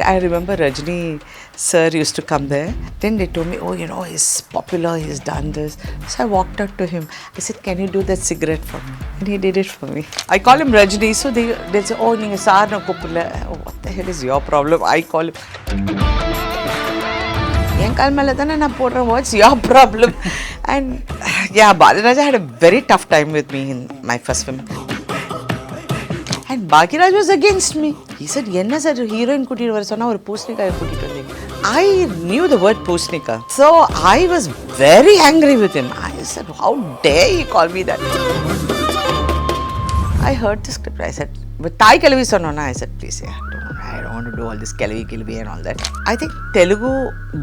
I remember Rajini sir used to come there. Then they told me, oh, you know, he's popular, he's done this. So I walked up to him. I said, can you do that cigarette for me? And he did it for me. I call him Rajini, so they say, oh, you sir na kupula. Oh, what the hell is your problem? I call him. What's your problem? And yeah, Baradwaj had a very tough time with me in my first film. And Baradwaj was against me. He said, "Yenna sir, heroine kuttiru varasona or Pusnika kuttiru vandinga." I knew the word Pusnika, so I was very angry with him. I said, "How dare he call me that?" I heard the script. I said, "But Thaai Kizhavi sonnona." I said, "Please, yeah, I don't want to do all this Kizhavi and all that." I think Telugu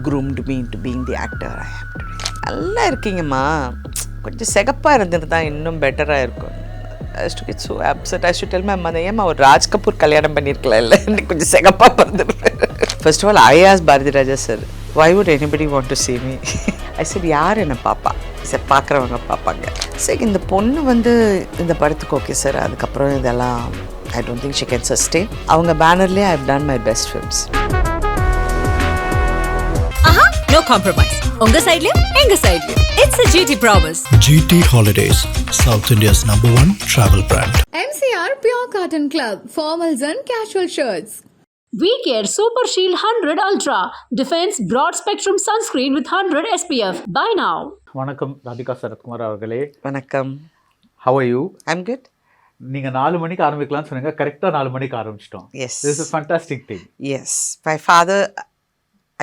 groomed me into being the actor I am today. நல்லா இருக்கீங்கம்மா, கொஞ்சம் செகப்பாக இருந்திருந்தா இன்னும் பெட்டராக இருக்கும். I used to get so upset. I should tell my mother, ஏம்மா ஒரு ராஜ் கபூர் கல்யாணம் பண்ணியிருக்கலாம் இல்லை, எனக்கு கொஞ்சம் செகப்பாக பிறந்துருப்பேன். First of all, I asked Baradwaj sir, why would anybody want to see me? I said, யார் என்ன பாப்பா? சார் பார்க்குறவங்க பார்ப்பாங்க. சரி, இந்த பொண்ணு வந்து இந்த படத்துக்கு ஓகே சார், அதுக்கப்புறம் இதெல்லாம் I don't think she can sustain. அவங்க பேனர்லேயே I've done my best films. No compromise. Unga sidelayum, enga sidelayum. It's a GT promise. GT Holidays, South India's #1 travel brand. MCR Pure Cotton Club, formals and casual shirts. We Care Super Shield 100 Ultra. Defense broad spectrum sunscreen with 100 SPF. Buy now. வணக்கம் ராதிகா சரத்குமார் அவர்களே. வணக்கம். How are you? I'm good. நீங்க 4 மணிக்கு ஆரம்பிக்கலாம்னு சொன்னீங்க, கரெக்டா 4 மணிக்கு ஆரம்பிச்சிட்டோம். Yes. This is a fantastic thing. Yes. My father,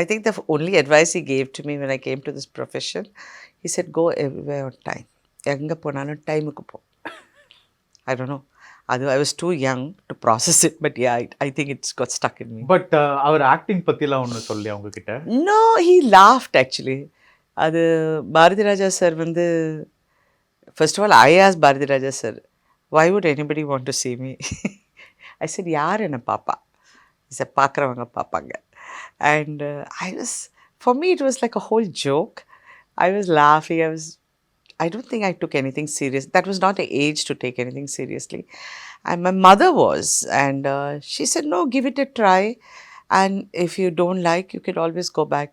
I think the only advice he gave to me when I came to this profession, he said, go everywhere on time. Enga ponalum time ku po. I don't know. I was too young to process it, but yeah, I think it's got stuck in me. But our acting பத்திலாம் ஒன்னு சொல்லியா உங்ககிட்ட? No, he laughed actually. அது Baradwaj sir வந்து, first of all, I asked Baradwaj sir, why would anybody want to see me? I said, yaar enna papa? He said, paakravanga paapanga. And for me, it was like a whole joke. I was laughing. I don't think I took anything serious. That was not the age to take anything seriously. And my mother was. And she said, no, give it a try. And if you don't like, you could always go back.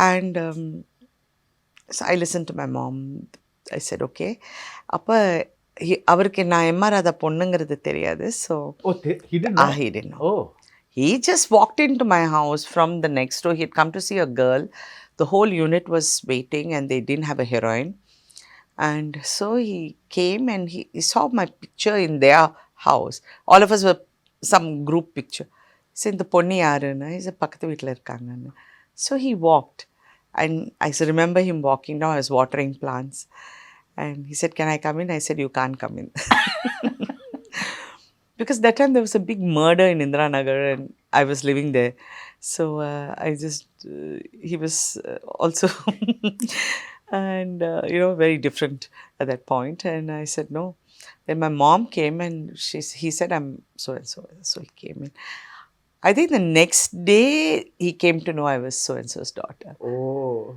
And so I listened to my mom. I said, okay. அவருக்கு நான் MR பொண்ணுங்கிறது தெரியாது. So he didn't know? He didn't know. Oh. He just walked into my house from the next door. He had come to see a girl. The whole unit was waiting and they didn't have a heroine. And so he came and he saw my picture in their house. All of us were some group picture. He said, the ponni yaarunna? He said, pakkathu veetla irukanga. So he walked. And I remember him walking down. I was watering plants. And he said, can I come in? I said, you can't come in. Because that time there was a big murder in Indira Nagar and I was living there. So he was also, and very different at that point. And I said, no. Then my mom came and he said, I'm so-and-so. So he came in. I think the next day he came to know I was so-and-so's daughter. Oh.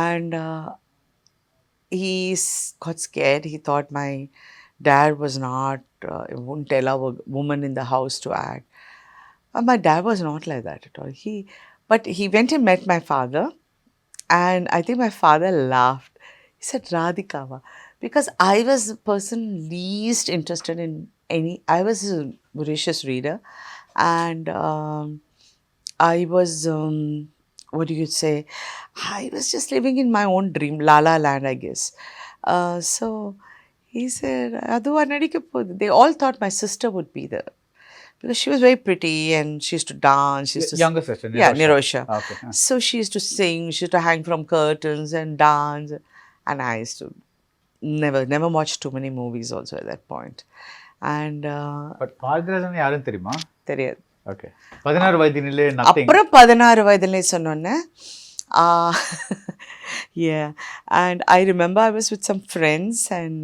And he got scared. He thought my dad was not, wouldn't tell a woman in the house to act. My dad was not like that at all. But he went and met my father, and I think my father laughed. He said, Radhika, because I was the person least interested in I was a voracious reader, and I was, what do you say, I was just living in my own dream, La La Land, I guess. So he said, they all thought my sister would be there. Because she was very pretty and she used to dance. Younger sister, Nirosha. Yeah, Nirosha. Okay. So she used to sing, she used to hang from curtains and dance. And I used to never watch too many movies also at that point. And But Baradwaj யாருன்னு தெரியுமா? தெரியாது. Okay. 16 வயதினிலே nothing. அப்புறம் 16 வயதிலே சொன்னோன்னே yeah. And I remember I was with some friends and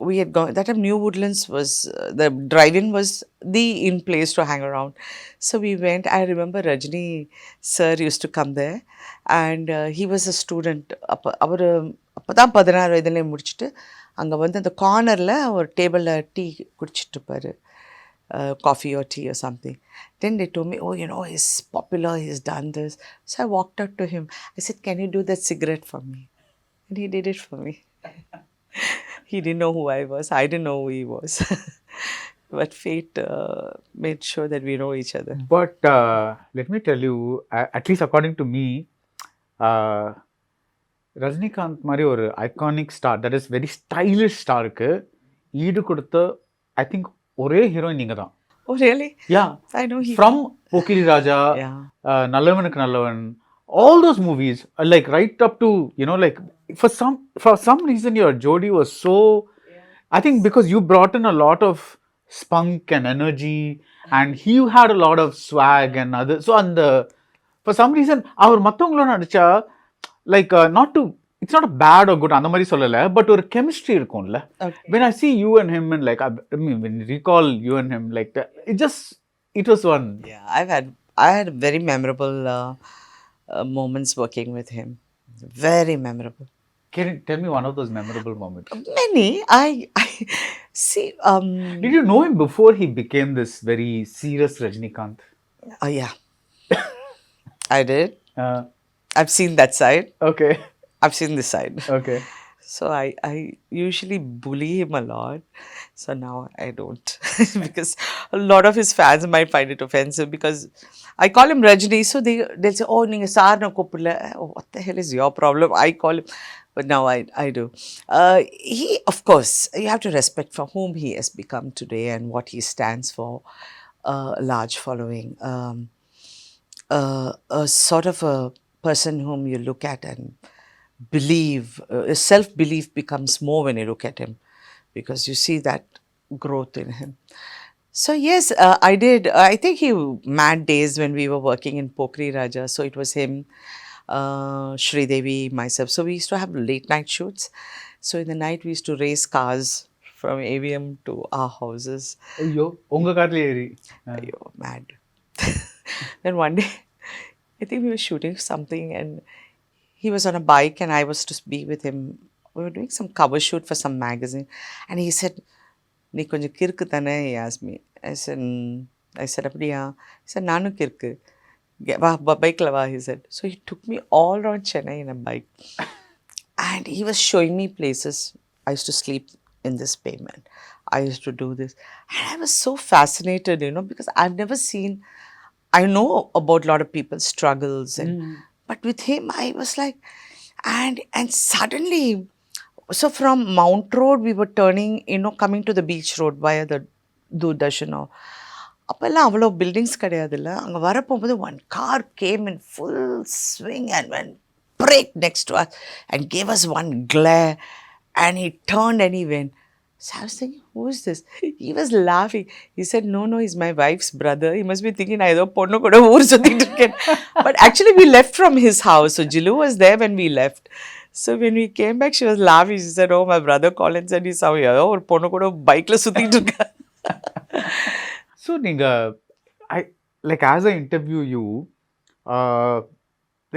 we had gone, that time New Woodlands was, the drive-in was the in place to hang around. So we went. I remember Rajini sir used to come there and he was a student. அவர் அப்போதான் 16 வயதிலே முடிச்சுட்டு அங்கே வந்து அந்த கார்னரில் ஒரு டேபிளில் tea குடிச்சிட்டு இருப்பார். coffee or tea or something. Then they told me, oh, he's popular, he's done this. So I walked up to him. I said, can you do that cigarette for me? And he did it for me. He didn't know who I was. I didn't know who he was. But fate made sure that we know each other. But let me tell you, at least according to me, uh, Rajinikanth மாதிரி ஒரு iconic star, that is very stylish ஸ்டாருக்கு ஈடு கொடுத்த I think ஒரே heroine நீங்க தான். Oh, really? Yeah, I know he. From Pokkiri Raja, Yeah. நல்லவனுக்கு நல்லவன், all those movies, like right up to, like for some reason your Jodie was so, I think because you brought in a lot of spunk and energy, and he had a lot of swag and other, so and for some reason அவர் மத்தவங்களோட நடிச்சா like not to, it's not a bad or good அந்த மாதிரி சொல்லல, but ஒரு chemistry இருக்கும்ல. Okay. When I see you and him and like I mean when you recall you and him, like it was one. Yeah, I had very memorable moments working with him. Very memorable. Can you tell me one of those memorable moments? Many. I see. Did you know him before he became this very serious Rajinikanth? Yeah, I did. Uh, I've seen that side. okay. I've seen this side. Okay. So I usually bully him a lot. So now I don't. Because a lot of his fans might find it offensive because I call him Rajini. So they'll say, oh, ninga sir na kopula. Oh, what the hell is your problem? I call him. But now I do. He, of course, you have to respect for whom he has become today and what he stands for. A large following. A sort of a person whom you look at and believe, self-belief becomes more when you look at him because you see that growth in him. So yes, I did. I think he mad days when we were working in Pokri Raja. So it was him, Shri Devi, myself. So we used to have late night shoots. So in the night we used to race cars from AVM to our houses. ஐயோ உங்க கார்ல ஏறி. Ayyo, mad. Then one day, I think we were shooting something and he was on a bike and I was to be with him. We were doing some cover shoot for some magazine and he said, "Nee konjam kirku thane?" He asked me. I said, "Apdiya?" He said, "Nanu kirku." Bike la va, he said. So he took me all around Chennai in a bike. And he was showing me places. I used to sleep in this pavement. I used to do this. And I was so fascinated, because I've never seen, I know about a lot of people's struggles, but with him, I was like, and suddenly, so from Mount Road, we were turning, coming to the beach road via the Doordarshan. அப்போல்லாம் அவ்வளோ buildings கிடையாதுல்ல. அங்கே வரப்போகும்போது one car came in full swing and went break next to us and gave us one glare and he turned and he went. So I was thinking, who is this? He was laughing. He said, no, he's my wife's brother. He must be thinking, I don't know. But actually, we left from his house. So Jilu was there when we left. So when we came back, she was laughing. She said, oh, my brother called and said, he's out here. Or ponno koda bike la sutittu. So நீங்க like as I interview you,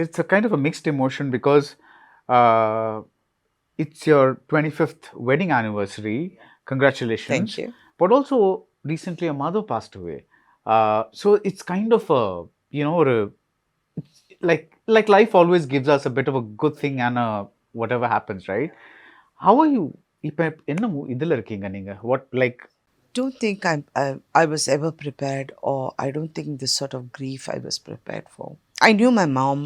it's a kind of a mixed emotion because it's your 25th wedding anniversary. Congratulations. Thank you. But also recently a mother passed away. So it's kind of a, it's like life always gives us a bit of a good thing and whatever happens, right? How are you? இப்ப என்ன இதுல இருக்கீங்க நீங்க? What like Don't think I was ever prepared, or I don't think this sort of grief I was prepared for. I knew my mom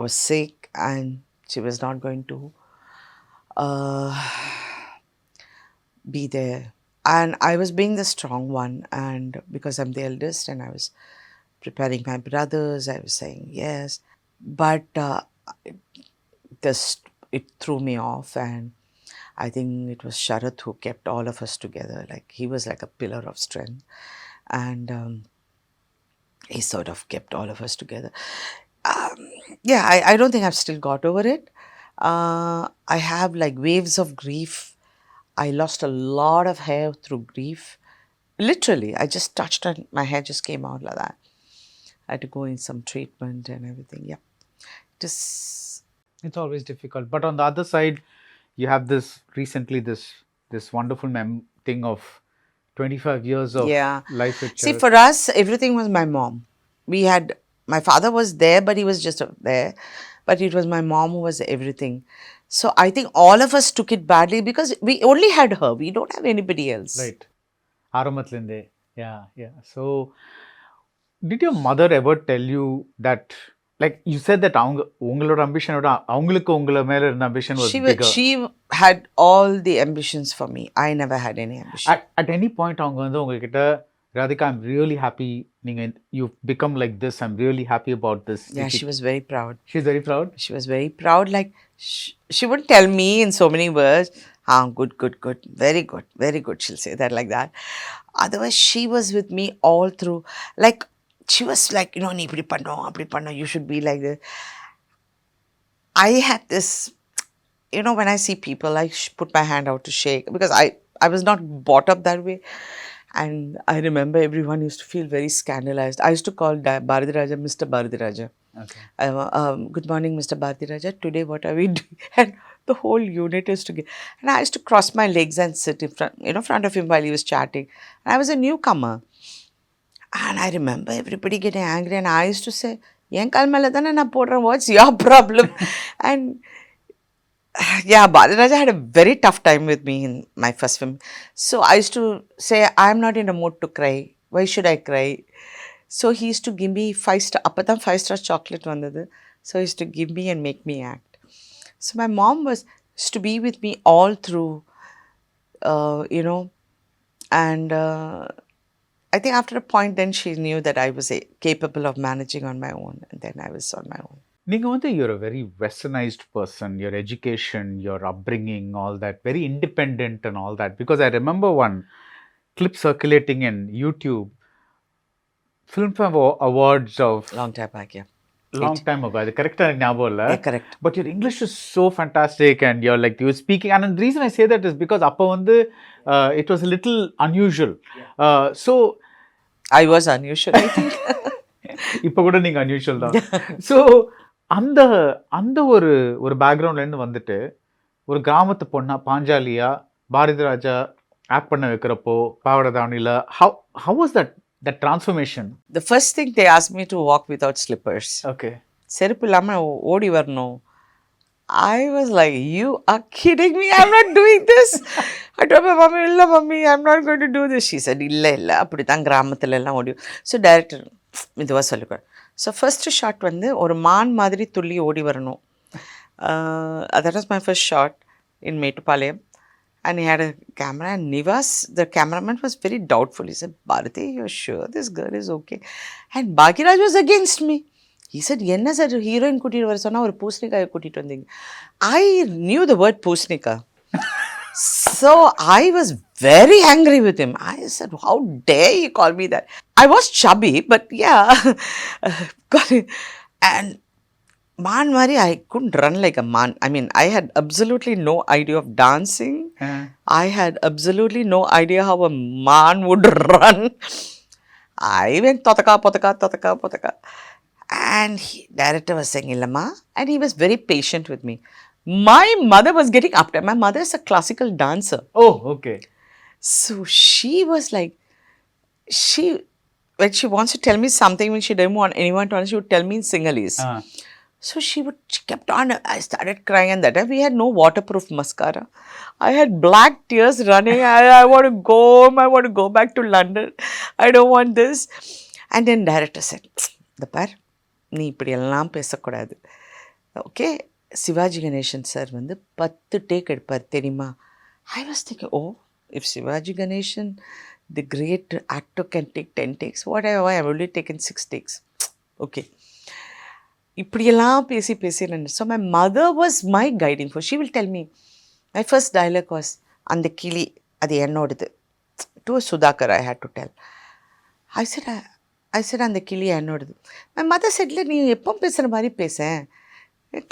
was sick and she was not going to be there. And I was being the strong one, and because I'm the eldest and I was preparing my brothers, I was saying yes. But it threw me off, and I think it was Sharath who kept all of us together. Like he was like a pillar of strength, and he sort of kept all of us together. Yeah, I don't think I've still got over it. I have like waves of grief. I lost a lot of hair through grief. Literally, I just touched and my hair just came out like that. I had to go in some treatment and everything. Yeah, it's always difficult. But on the other side, you have this recently this wonderful thing of 25 years of Yeah. life with See, Charak. for us, everything was my mom. We had, my father was there, but he was just there. But it was my mom who was everything. So I think all of us took it badly because we only had her. We don't have anybody else. Right. ஆரம்பத்துலேருந்தே. Yeah, yeah. So, did your mother ever tell you that, like you said that அவங்க உங்களோட ambition ஓட அவங்களுக்கு உங்கள மேல இருந்த ambition was bigger. She had all the ambitions for me. I never had any ambition. At any point அவங்க வந்து உங்ககிட்ட Radhika, I'm really happy you've become like this. I'm really happy about this. Yeah, she was very proud. She's very proud? She was very proud. Like, she wouldn't tell me in so many words, good, good, good, very good, very good. She'll say that like that. Otherwise, she was with me all through. Like, she was like, nee ipdi panno, you should be like this. I had this, when I see people, I put my hand out to shake because I was not brought up that way. And I remember everyone used to feel very scandalized. I used to call Baradwaj Mr. Baradwaj. Okay. Good morning, Mr. Baradwaj. Today, what are we doing? And the whole unit is together. And I used to cross my legs and sit in front of him while he was chatting. And I was a newcomer. And I remember everybody getting angry. And I used to say, what's your problem? And yeah, Baradwaj had a very tough time with me in my first film. So I used to say, I'm not in a mood to cry. Why should I cry? So he used to give me 5-star, appatham 5-star chocolate vandadu. So he used to give me and make me act. So my mom used to be with me all through, and I think after a point then she knew that I was capable of managing on my own, and then I was on my own. You're a very westernized person, your education, your upbringing, all that, very independent and all that. Because I remember one clip circulating in YouTube, Filmfare Awards of Long time back, yeah. long time ago. That's correct. Yeah, correct. But your English is so fantastic, and you're like, you're speaking. And the reason I say that is because it was a little unusual. So I was unusual, I think. இப்போ கூட நீங்க unusual தான். So அந்த அந்த ஒரு ஒரு பேக்ரவுண்ட்லேருந்து வந்துட்டு ஒரு கிராமத்து பொண்ணா பாஞ்சாலியா பாரதி ராஜா ஆக்ட் பண்ண வைக்கிறப்போ பாவட தாவணியில் how was that transformation? The first thing they asked me to walk without slippers. Okay. செருப்பு இல்லாம ஓடி வரணும். I was like, you are kidding me? I'm not doing this. I told my mummy, illa mummy, I'm not going to do this. She said, illa, அப்படித்தான் கிராமத்துல எல்லாம் ஓடி. So director, இதுவா சொல்லுங்க. So first shot வந்து ஒரு மான் மாதிரி துள்ளி ஓடி வரணும். That was my first shot in Metupalayam. And he had a camera, and Nivas, the cameraman, was very doubtful. He said, Bharati, you're sure this girl is okay? And Bhagiraj was against me. He said, என்ன sir heroine கூட்டிட்டு வர சொன்னா ஒரு பூசணிக்காயை கூட்டிட்டு வந்தீங்க. I knew the word பூசணிக்கா. So I was very angry with him. I said, how dare you call me that? I was chubby, but yeah. And man Mari, I couldn't run like a man. I mean, I had absolutely no idea of dancing. I had absolutely no idea how a man would run. I went totaka, potaka, totaka, potaka. And director was saying, Illama, and he was very patient with me. My mother was getting upset. My mother is a classical dancer. Oh, okay. So she was like, when she wants to tell me something, when she didn't want anyone to understand, she would tell me in Sinhalese. So she kept on. I started crying, and that time we had no waterproof mascara. I had black tears running. I want to go home. I want to go back to London. I don't want this. And then director said, "The par, நீ இப்படி எல்லாம் பேசக்கூடாது. Okay, Sivaji Ganesan sir வந்து 10 take எடுப்பார் தெரியுமா?" I was thinking, oh, if Sivaji Ganesan, the great actor, can take 10 takes, what have I only taken 6 takes? Okay. இப்படியெல்லாம் பேசி பேசி. So my mother was my guiding force. She will tell me, my first dialogue was, அந்த கிளி அது என்னோடது. To Sudhakar I had to tell. I said அந்த கிளி என்னோடது. My mother said, இல்லை நீ எப்போ பேசுகிற மாதிரி பேசேன்,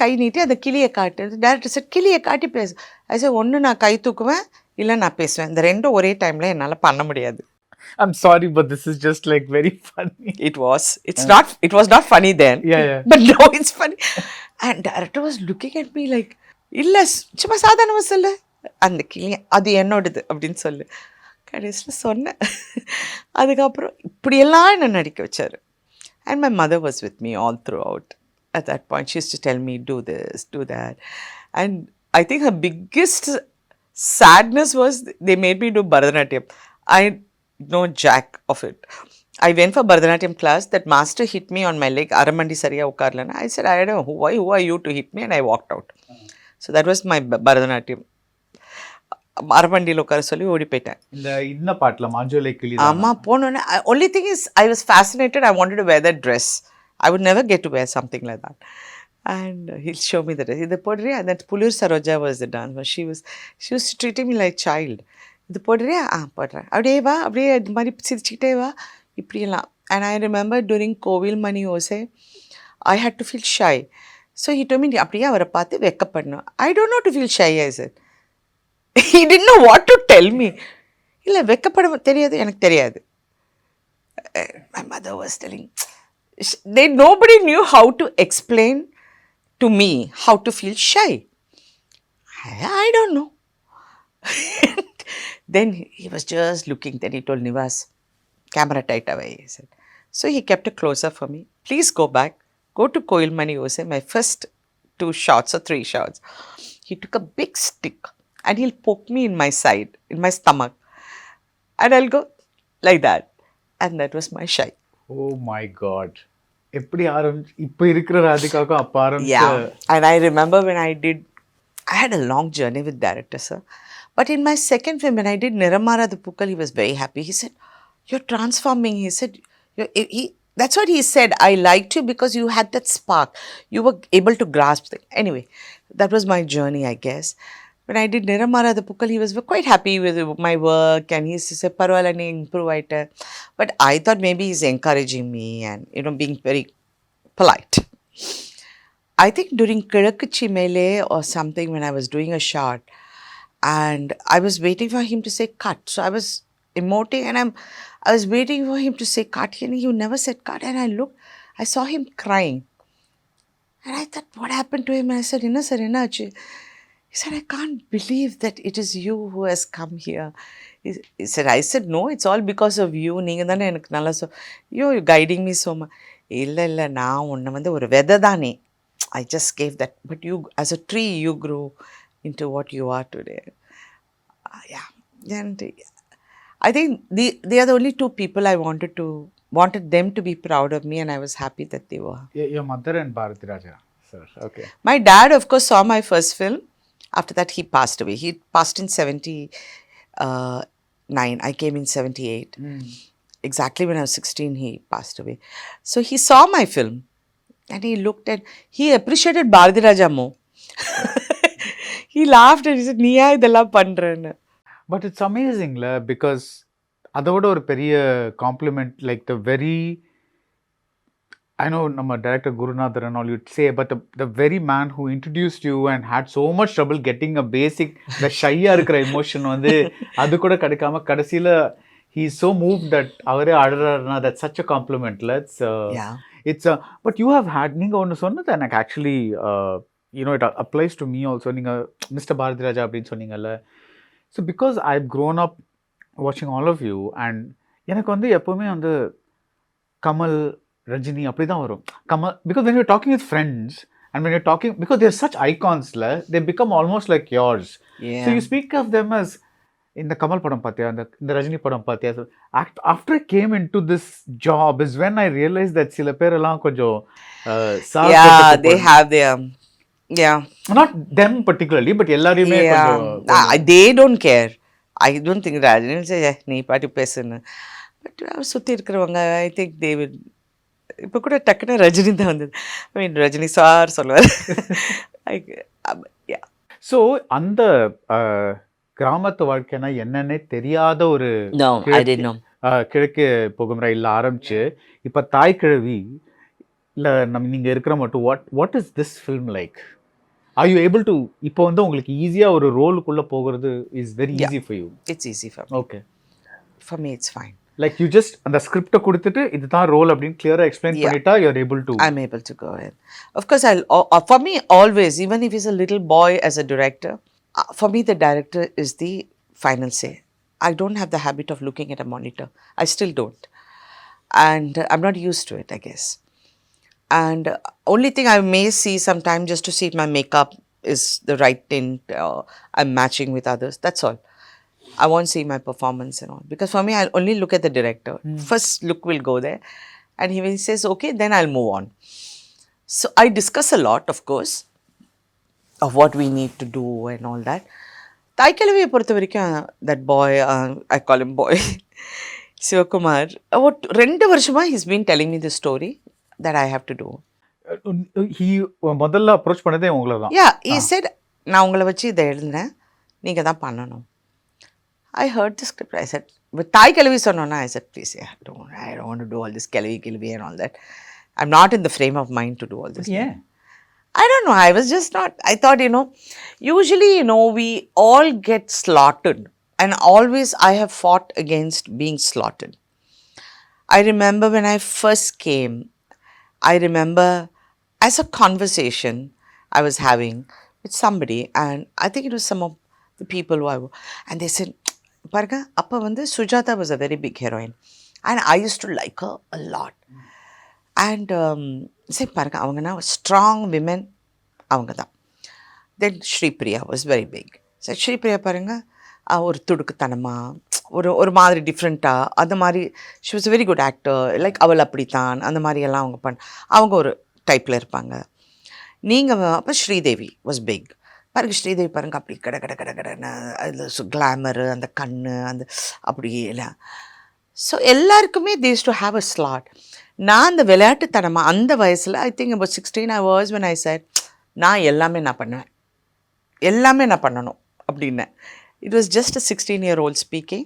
கை நீட்டி அந்த கிளியை காட்டு. டேரக்டர் said, கிளியை காட்டி பேசு. I said, ஒன்று நான் கை தூக்குவேன், இல்லை நான் பேசுவேன். இந்த ரெண்டும் ஒரே டைமில் என்னால் பண்ண முடியாது. I'm sorry, but this is just like very funny. It was. It was not funny then. Yeah. But now it's funny. And director was looking at me like, இல்ல சும்மா சாதாரணமா சொல்லு, அந்த கிளி அது என்னோடது அப்படின்னு சொல்லு. கடைசியில் சொன்னேன். அதுக்கப்புறம் இப்படியெல்லாம் என்னை நடிக்க வச்சார். And my mother was with me all throughout. At that point, she used to tell me, do this, do that. And I think her biggest sadness was they made me do Bharatanatyam. I know jack of it. I went for Bharatanatyam class. That master hit me on my leg. Aramandi Sariya Ukarlana. I said, I don't know, who are you to hit me? And I walked out. So that was my Bharatanatyam. அரமண்டியில் உட்கார சொல்லி ஓடி போயிட்டேன். இந்த பாட்டில் மாஞ்சோலை கிளி ஆமாம் போனோன்னே only thing is I was fascinated. I wanted to wear that dress. I would never get to wear something like that. And he'll show me the dress. இது போடுறியா? And that Pulur Saroja was the dancer. She was treating me like child. இது போடுறியா? போடுறேன். அப்படியே வா, அப்படியே இது மாதிரி சிரிச்சுக்கிட்டே வா, இப்படியெல்லாம். And I remember during Kovil Mani Ose, I had to feel shy. So he told me, அப்படியே அவரை பார்த்து வெக்கப்படணும். I don't know to feel shy, I said. He didn't know what to tell me. இல்லை வெக்கப்பட தெரியாது, எனக்கு தெரியாது. My mother was telling, nobody knew how to explain to me how to feel shy. I don't know. Then he was just looking. Then he told Nivas, camera tight away, he said. So he kept it closer for me. Please go back. Go to Koil Mani Ose, my first 2 shots or 3 shots. He took a big stick and he'll poke me in my side, in my stomach. And I'll go like that. And that was my shy. Oh my God. எப்படி இப்போ இருக்கிற ராதிகாவுக்கும் அப்போ ஆரம்பிச்ச. Yeah. And I remember when I had a long journey with director, sir. But in my second film, when I did Niramara the Pukkal, he was very happy. He said, you're transforming. He said, that's what he said. I liked you because you had that spark. You were able to grasp things. Anyway, that was my journey, I guess. When I did Niramara the Pukkal, he was quite happy with my work and he used to say, Parvala ni improve aita. But I thought maybe he's encouraging me and, being very polite. I think during Kizhavi Mele or something, when I was doing a shot and I was waiting for him to say cut. So I was emoting and I was waiting for him to say cut and he never said cut. And I looked, I saw him crying. And I thought, what happened to him? And I said, Inna sir, Inna achi. He said, I can't believe that it is you who has come here. He said, I said, no, it's all because of you. You're guiding me so much. Illa, now, I just gave that. But you, as a tree, you grew into what you are today. Yeah. And I think they are the only 2 people I wanted them to be proud of me and I was happy that they were. Your mother and Baradwaj, sir. Okay. My dad, of course, saw my first film. After that, he passed away. He passed in 79. I came in 78. Exactly when I was 16, he passed away. So he saw my film and he appreciated Baradwaj more. He laughed and he said, Niya idella pandrena. But it's amazing, because அதோட ஒரு பெரிய compliment, like the very, I know நம்ம director Gurunathan and all you'd say, but the very man who introduced you and had so much trouble getting a basic, the shy-ஆ இருக்கிற emotion வந்து அது கூட கிடைக்காம கடைசியில he's so moved that அவரே அழறாருன்னா, that's such a compliment. It's but you have had, நீங்க ஒன்று சொன்னது எனக்கு actually it applies to me also. நீங்க Mr. Baradwaj அப்படின்னு சொன்னீங்கல்ல. So because I've grown up watching all of you and எனக்கு வந்து எப்பவுமே வந்து கமல், Rajini, அப்படி தான் வரும். Kamal, because when you're talking with friends and when you're talking, because they're such icons, they become almost like yours. Yeah. So you speak of them as, இந்த கமல் படம் பார்த்தியா, இந்த ரஜினி படம் பார்த்தியா. So after I came into this job is when I realized that சில பேர் எல்லாம் கொஞ்சம் yeah, they have their, yeah. Not them particularly, but எல்லாரையுமே கொஞ்சம் they don't care. I don't think Rajini will say, நீ பாட்டி பேசுன்னு. But சுற்றி இருக்கிறவங்க, I think they will. இப்போ கூட டக்குன்னு ரஜினி தான் வந்தது. ஐ மீன் ரஜினி சார் சொல்லுவார். ஸோ அந்த கிராமத்து வாழ்க்கைனா என்னன்னே தெரியாத ஒரு கிழக்கு போகும் ரயிலில் ஆரம்பிச்சு இப்போ தாய் கிழவி இல்லை நீங்கள் இருக்கிற மட்டும் what is this film like? Are you able to இப்போ வந்து உங்களுக்கு ஈஸியாக ஒரு ரோலுக்குள்ளே போகிறது is very easy for you? It's easy for me. Okay, for me it's fine. Like you just அந்த ஸ்கிரிப்டை கொடுத்துட்டு இதுதான் ரோல் அப்படின்னு கிளியரா எக்ஸ்பிளைன் பண்ணிட்டா you're able to. I'm able to go ahead. Of course, for me always, even if he's a little boy as a director, for me the director is the final say. I don't have the habit of looking at a monitor. I still don't. And I'm not used to it, I guess. And only thing I may see sometime just to see if my makeup is the right tint, I'm matching with others. That's all. I won't see my performance and all. Because for me, I'll only look at the director. First look will go there. And he will says, okay, then I'll move on. So I discuss a lot, of course, of what we need to do and all that. தாய் கிழவியை பொறுத்த வரைக்கும் that boy, I call him boy, Sivakumar, about 2 வருஷமா he's been telling me the story that I have to do. he முதல்ல approach பண்ணதே உங்களை தான். Yeah, he said, நான் உங்களை வச்சு இதை எழுதுனேன், நீங்கள் தான் பண்ணணும். I heard the script. I said, with தாய் கிழவி சொன்னோன்னா, I said, please, yeah, I don't want to do all this கிழவி and all that. I'm not in the frame of mind to do all this. Yeah. I don't know. I was just not. I thought, usually, we all get slaughtered. And always I have fought against being slaughtered. I remember when I first came, I remember as a conversation I was having with somebody, and I think it was some of the people who and they said, Parga, appa vandu Sujata was a very big heroine. And I used to like her a lot. And say பாருங்க அவங்கன்னா strong women அவங்க தான். Then Shripriya was very big. So Shripriya பாருங்க ஒரு துடுக்குத்தனமா ஒரு மாதிரி டிஃப்ரெண்ட்டாக அந்த மாதிரி she was very good actor. Like அவள் அப்படித்தான் அந்த மாதிரி எல்லாம் அவங்க ஒரு டைப்பில் இருப்பாங்க. நீங்கள் அப்போ ஸ்ரீதேவி வாஸ் பிக். பாருங்க ஸ்ரீதேவி பாருங்க அப்படி கடன்னு அது கிளாமரு, அந்த கண், அந்த அப்படி எல்லாம். ஸோ எல்லாருக்குமே has to have a slot. நான் அந்த விளையாட்டுத்தனமாக அந்த வயசில் I think about 16 I was when I said, நான் எல்லாமே நான் பண்ணுவேன், எல்லாமே நான் பண்ணணும் அப்படின்னு. It was just a 16-year-old speaking.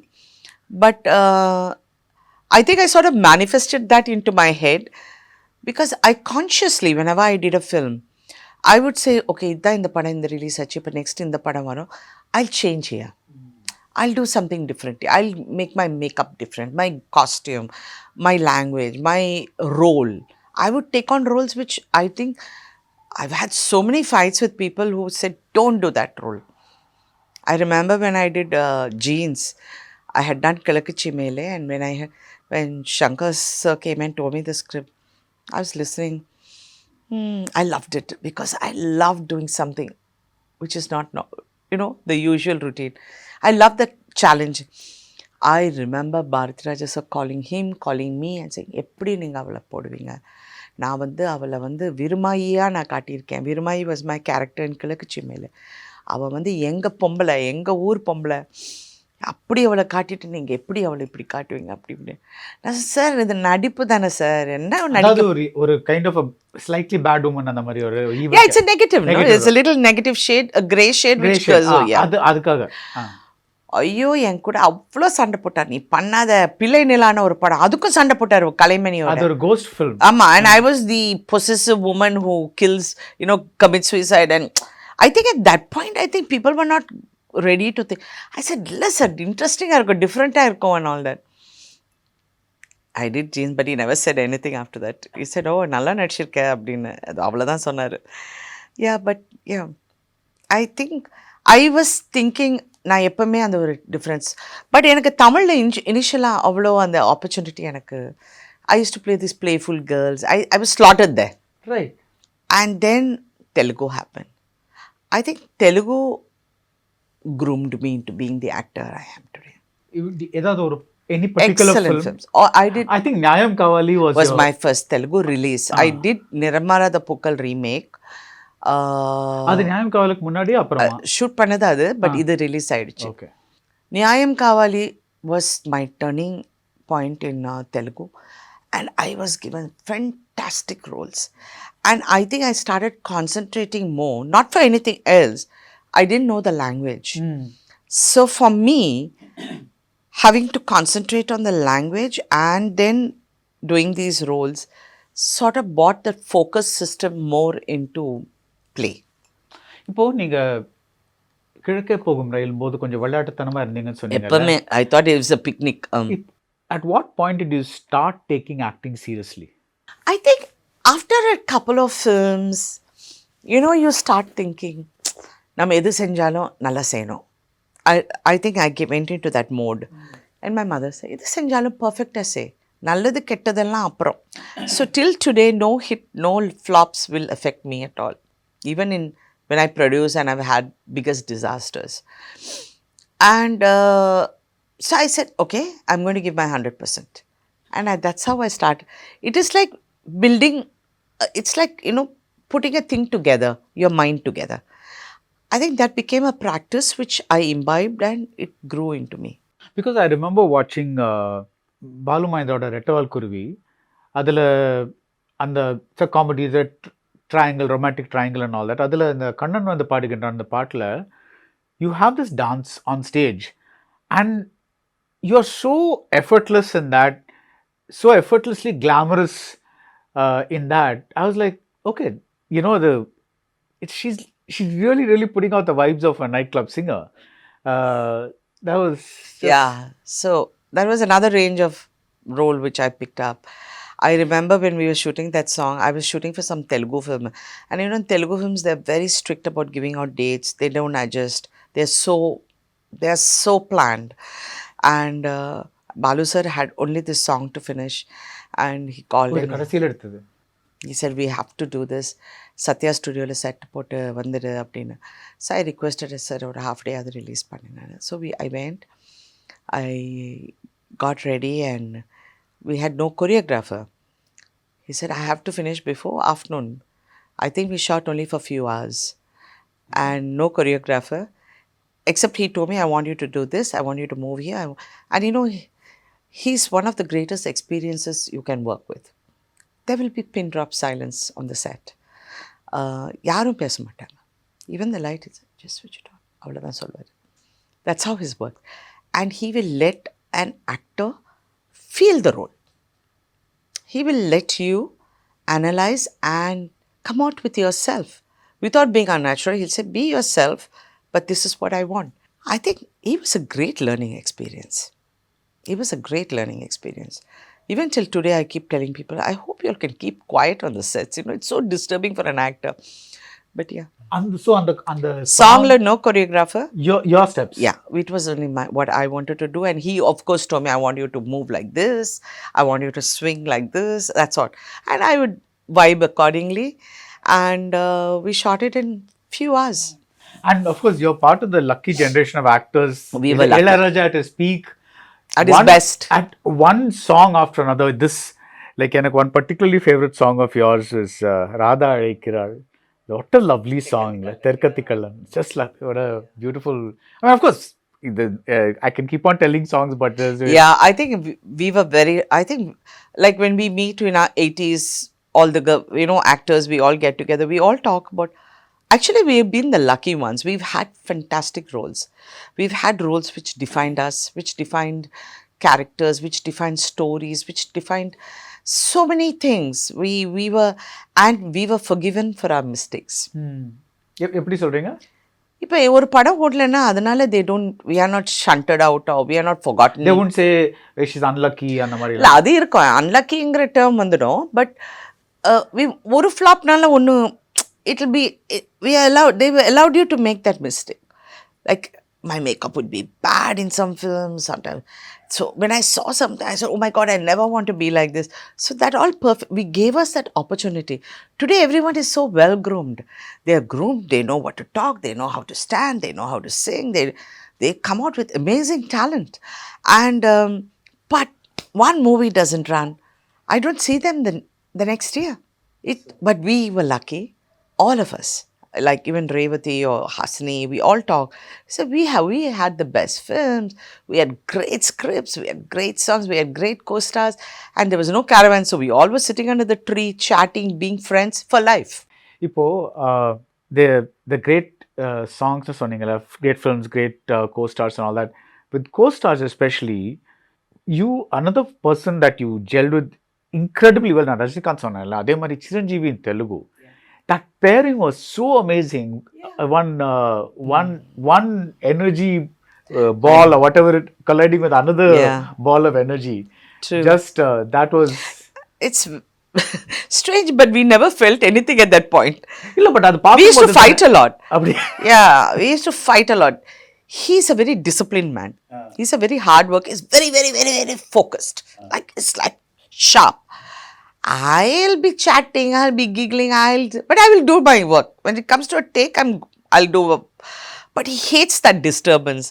But I think I sort of manifested that into my head because I consciously, whenever I did a film, I would say, okay, in the padam in the release achi, but next in the padam varo, I'll change here. I'll do something different. I'll make my makeup different, my costume, my language, my role. I would take on roles which I think I've had so many fights with people who said, don't do that role. I remember when I did Jeans, I had done Kalakachi Mele, and when Shankar sir came and told me the script, I was listening. I loved it because I loved doing something which is not, the usual routine. I love that challenge. I remember Baradwaj sir calling me and saying, எப்படி நீங்கள் அவளை போடுவீங்க? நான் அவளை விருமாயியாக நான் காட்டியிருக்கேன். Virumayi was my character in கிழக்குச்சி மேலே. அவள் எங்கள் பொம்பளை, எங்கள் ஊர் பொம்பளை, அப்படி அவளை காட்டிட்டு நீங்கள் எப்படி அவளை இப்படி காட்டுவீங்க அப்படி இப்படி. நான் சார் இது நடிப்பு தானே சார், என்ன நடிப்பு, ஒரு kind of slightly bad woman அந்த மாதிரி ஒரு it's a negative, no? It's a little negative shade, a grey shade which goes, அதுக்காக ஐயோ என் கூட அவ்வளோ சண்டை போட்டார். நீ பண்ணாத பிள்ளை நிலான ஒரு படம், அதுக்கும் சண்டை போட்டார் கலைமணியோட. அது ஒரு கோஸ்ட் ஃபிலிம். ஆமா, and I was the possessive woman who kills, commits suicide. And I think at that point, I think people were not ready to think. I said, listen, interesting இருக்கும், different இருக்கும் and all that. I did Jeans, but he never said anything after that. He said, oh, நல்லா நடிச்சிருக்க அப்படின்னு, அது அவ்வளோதான் சொன்னார். Yeah, but yeah, I think I was thinking, நான் எப்பவுமே அந்த ஒரு டிஃப்ரென்ஸ். பட் எனக்கு தமிழில் இனிஷியலாக அவ்வளோ அந்த ஆப்பர்ச்சுனிட்டி எனக்கு, I used to play these playful girls. I was slaughtered there. Right. And then Telugu happened. I think Telugu groomed me into being the actor I am today. ஏதாவது ஒரு any particular Excellent film? films. I think Nyayam Kavali was my first Telugu release. I did Niramara the Pukkal remake. அது நியாயம் காவலுக்கு முன்னாடி அப்புறமா shoot பண்ணது அது, but இது ரிலீஸ் ஆயிடுச்சு. Okay. Nyayam Kavali was my turning point in Telugu, and I was given fantastic roles. And I think I started concentrating more, not for anything else. I didn't know the language. So for me, having to concentrate on the language and then doing these roles sort of brought that focus system more into play. இப்போ நீங்க கிழக்கே போகும் ரயில் போது கொஞ்சம் விளையாட்டுத்தனமா இருந்தீங்கன்னு சொன்னீங்க. எப்பவுமே I thought it was a picnic. At what point did you start taking acting seriously? I think after a couple of films, you start thinking, நம்ம எது செஞ்சாலும் நல்லா செய்யணும் I think I went into that mode. And my mother said, "This senjalum perfect essay. Nalladhu kettadella appuram." So till today, no hit, no flops will affect me at all. Even in when I produce and I've had biggest disasters. And so I said, okay, I'm going to give my 100%. And that's how I started. It is like building, it's like, putting a thing together, your mind together. I think that became a practice which I imbibed and it grew into me. Because I remember watching Balu Mahendravoட ரெட்டவால் Kuruvi அதில் அந்த comedy is triangle romantic triangle and all that அதில் இந்த கண்ணன் வந்து பாடுகின்ற அந்த பாட்டில் you have this dance on stage and you are so effortless in that so effortlessly glamorous in that I was like okay she's really putting out the vibes of a nightclub singer. That was Yeah, so that was another range of role which I picked up. I remember when we were shooting that song, I was shooting for some Telugu film. And in Telugu films, they're very strict about giving out dates. They don't adjust. They're so planned. And Balu sir had only this song to finish. And he called in. He said, we have to do this. Satya studio le set potu vandiru appadina. So I requested sir or half day adu release pannina. So I went. I got ready and we had no choreographer. He said, I have to finish before afternoon. I think we shot only for a few hours. And no choreographer. Except he told me, I want you to do this. I want you to move here. And he's one of the greatest experiences you can work with. There will be pin drop silence on the set. யாரும் பேச மாட்டாங்க. Even the light is just switch it on. அவ்வளோதான் சொல்வார். That's how his work. And he will let an actor feel the role. He will let you analyze and come out with yourself. Without being unnatural, he'll say, be yourself, but this is what I want. I think it was a great learning experience. It was a great learning experience. Even till today, I keep telling people, I hope you all can keep quiet on the sets. It's so disturbing for an actor. But yeah. And so on the song, no choreographer. Your steps. Yeah, it was only what I wanted to do. And he, of course, told me, I want you to move like this. I want you to swing like this. That's all. And I would vibe accordingly. And we shot it in few hours. And of course, you're part of the lucky generation of actors. We were lucky. Ilayaraja at his peak. At his best. At one song after another. This, like, one particularly favorite song of yours is Radha Azhaikiral. What a lovely song. Terkatikalan. Just like, what a beautiful. I mean, of course, I can keep on telling songs, but yeah, I think we were very. I think, like, when we meet in our 80s, all the actors, we all get together. We all talk about. Actually, we've been the lucky ones. We've had fantastic roles. We've had roles which defined us, which defined characters, which defined stories, which defined so many things. We were forgiven for our mistakes. எப்படி சொல்றீங்க? இப்போ ஒரு படம் ஓடலன்னா அதனால we are not shunted out or we are not forgotten. They won't say she's unlucky அந்த மாதிரி. இல்ல அது இருக்கும். unluckyங்கிற term வந்துடும். But ஒரு ஃப்ளாப்னால ஒன்று it'll be, they were allowed you to make that mistake. Like, my makeup would be bad in some films sometimes. So when I saw something, I said, oh my God, I never want to be like this. So that all perfect, we gave us that opportunity. Today, everyone is so well groomed. They are groomed, they know what to talk, they know how to stand, they know how to sing, they come out with amazing talent. And, but one movie doesn't run. I don't see them the next year. But we were lucky. All of us, like even Revati or Hasni, we all talk. So we had the best films, we had great scripts, we had great songs, we had great co-stars, and there was no caravan, so we all were sitting under the tree, chatting, being friends for life. இப்போ the great songs சொன்னீங்களா, great films, great co-stars and all that. With co-stars especially, another person that you gelled with incredibly well, நான் ரஜினிகாந்த் சொன்னேன்ல, அதே மாதிரி Chiranjeevi in Telugu. That pairing was so amazing. One energy ball or whatever colliding with another ball of energy. True. Just that was. It's strange, but we never felt anything at that point. But we used to fight a lot. Yeah, we used to fight a lot. he's a very disciplined man. He's a very hard worker. He's very, very, very, very focused. Like, it's like sharp. I'll be chatting, I'll be giggling, but I will do my work. When it comes to a take, I'll do. But he hates that disturbance.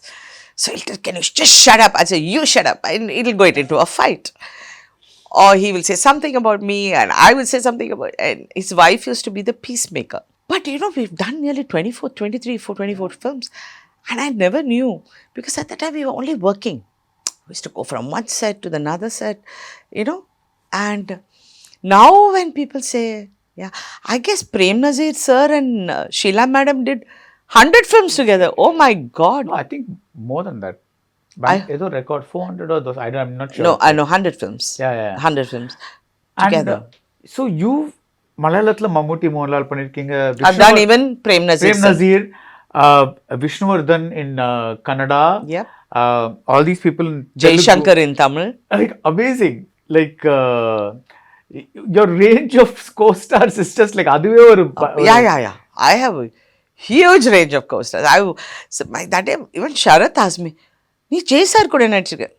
So he'll tell, can you just shut up? I say, you shut up. And it'll go into a fight. Or he will say something about me and I will say something about, and his wife used to be the peacemaker. But we've done nearly 24 films. And I never knew, because at that time we were only working. We used to go from one set to the another set, And now when people say, yeah, I guess Prem Nazir sir and Sheila madam did 100 films together. Oh my God. No, I think more than that. But I record 400 or those. I'm not sure. No, I know 100 films. Yeah. 100 films together. And, so you Malayalatla Mammootty Mohanlal பண்ணிருக்கீங்க. I've done even Prem Nazir. Vishnuvardhan in Kannada. Yep. All these people in Jai Shankar in Tamil. Like, amazing. Like, your range of co-stars is just like aduve oru. Yeah. I have a huge range of co-stars. That time even Sharath asked me, "Nee Jay sir kuda nadichirukka?"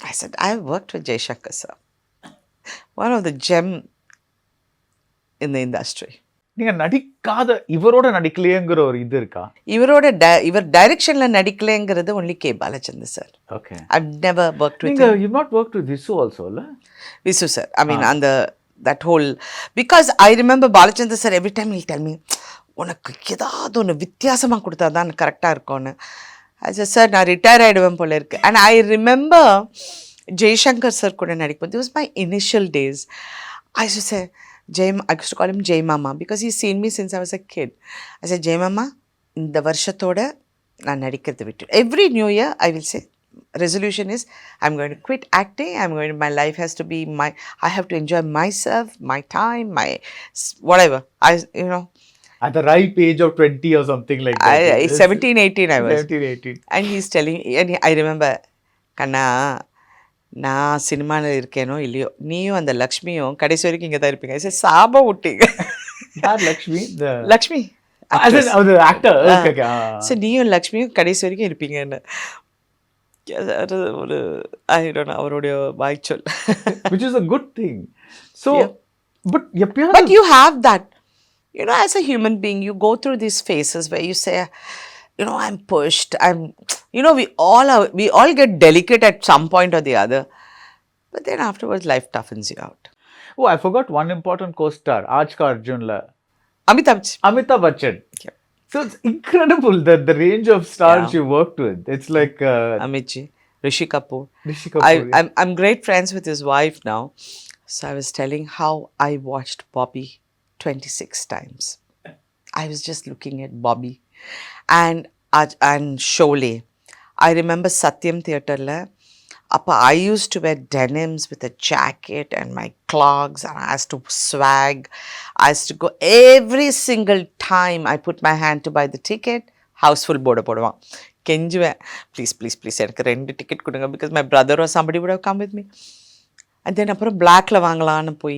I said, I have worked with Jai Shankar sir. One of the gem in the industry. நீங்க நடிக்காத இவரோட நடிக்கலையேங்கிற ஒரு இது இருக்கா? இவர் டைரக்ஷன்ல நடிக்கலைங்கிறது only K. Balachandra sir. Okay. I've never worked with நீங்க him. you've not worked with Visu also, la? Visu sir. I mean, that whole, because I remember Balachandra sir every time he'll tell me, உனக்கு ஏதாவது ஒன்று வித்தியாசமாக கொடுத்தா தான் கரெக்டாக இருக்கும்னு. I said, sir, நான் ரிட்டையர் ஆகிடுவேன் போல இருக்கு. And I remember Jaishankar sir கூட நடிக்கும். It was my initial days. I used to say, I used to call him Jay Mama because he's seen me since I was a kid. I said, Jay Mama, இந்த வருஷத்தோட நான் நடிக்கிறது விட்டு. Every new year I will say, resolution is, I'm going to quit acting. My life has to be I have to enjoy myself, my time, my whatever. At the ripe age of 20 or something like that. 17, 18 I was. 17, 18. And he's telling, and I remember, Kanna, நான் சினிமாவில் இருக்கேனோ இல்லையோ, நீயும் அந்த லக்ஷ்மியும் கடைசி வரைக்கும் இங்கே தான் இருப்பீங்க. சரி, சாபம் விட்டீங்க. யார் லக்ஷ்மி? லக்ஷ்மி ஆக்டர். சரி, நீயும் லக்ஷ்மியும் கடைசி வரைக்கும் இருப்பீங்கன்னு ஒரு அவருடைய வாய்ச்சொல். Which is a good thing. So, but you have that. As a human being, you go through these phases where you say, I'm pushed. We all get delicate at some point or the other. But then afterwards, life toughens you out. Oh, I forgot one important co-star, Aaj Ka Arjun la. Amitabh Bachchan. Yeah. So it's incredible the range of stars you worked with. It's like Amitji, Rishi Kapoor. Yeah. I'm great friends with his wife now. So I was telling how I watched Bobby 26 times. I was just looking at Bobby and Sholay. I remember Satyam Theatre la. I used to wear denims with a jacket and my clogs, and I used to swag. I used to go every single time I put my hand to buy the ticket. Houseful board poduvan. Kenjuven, please, enakku rendu ticket kudunga, because my brother or somebody would have come with me. And then appuram black la vaangalaanu poi.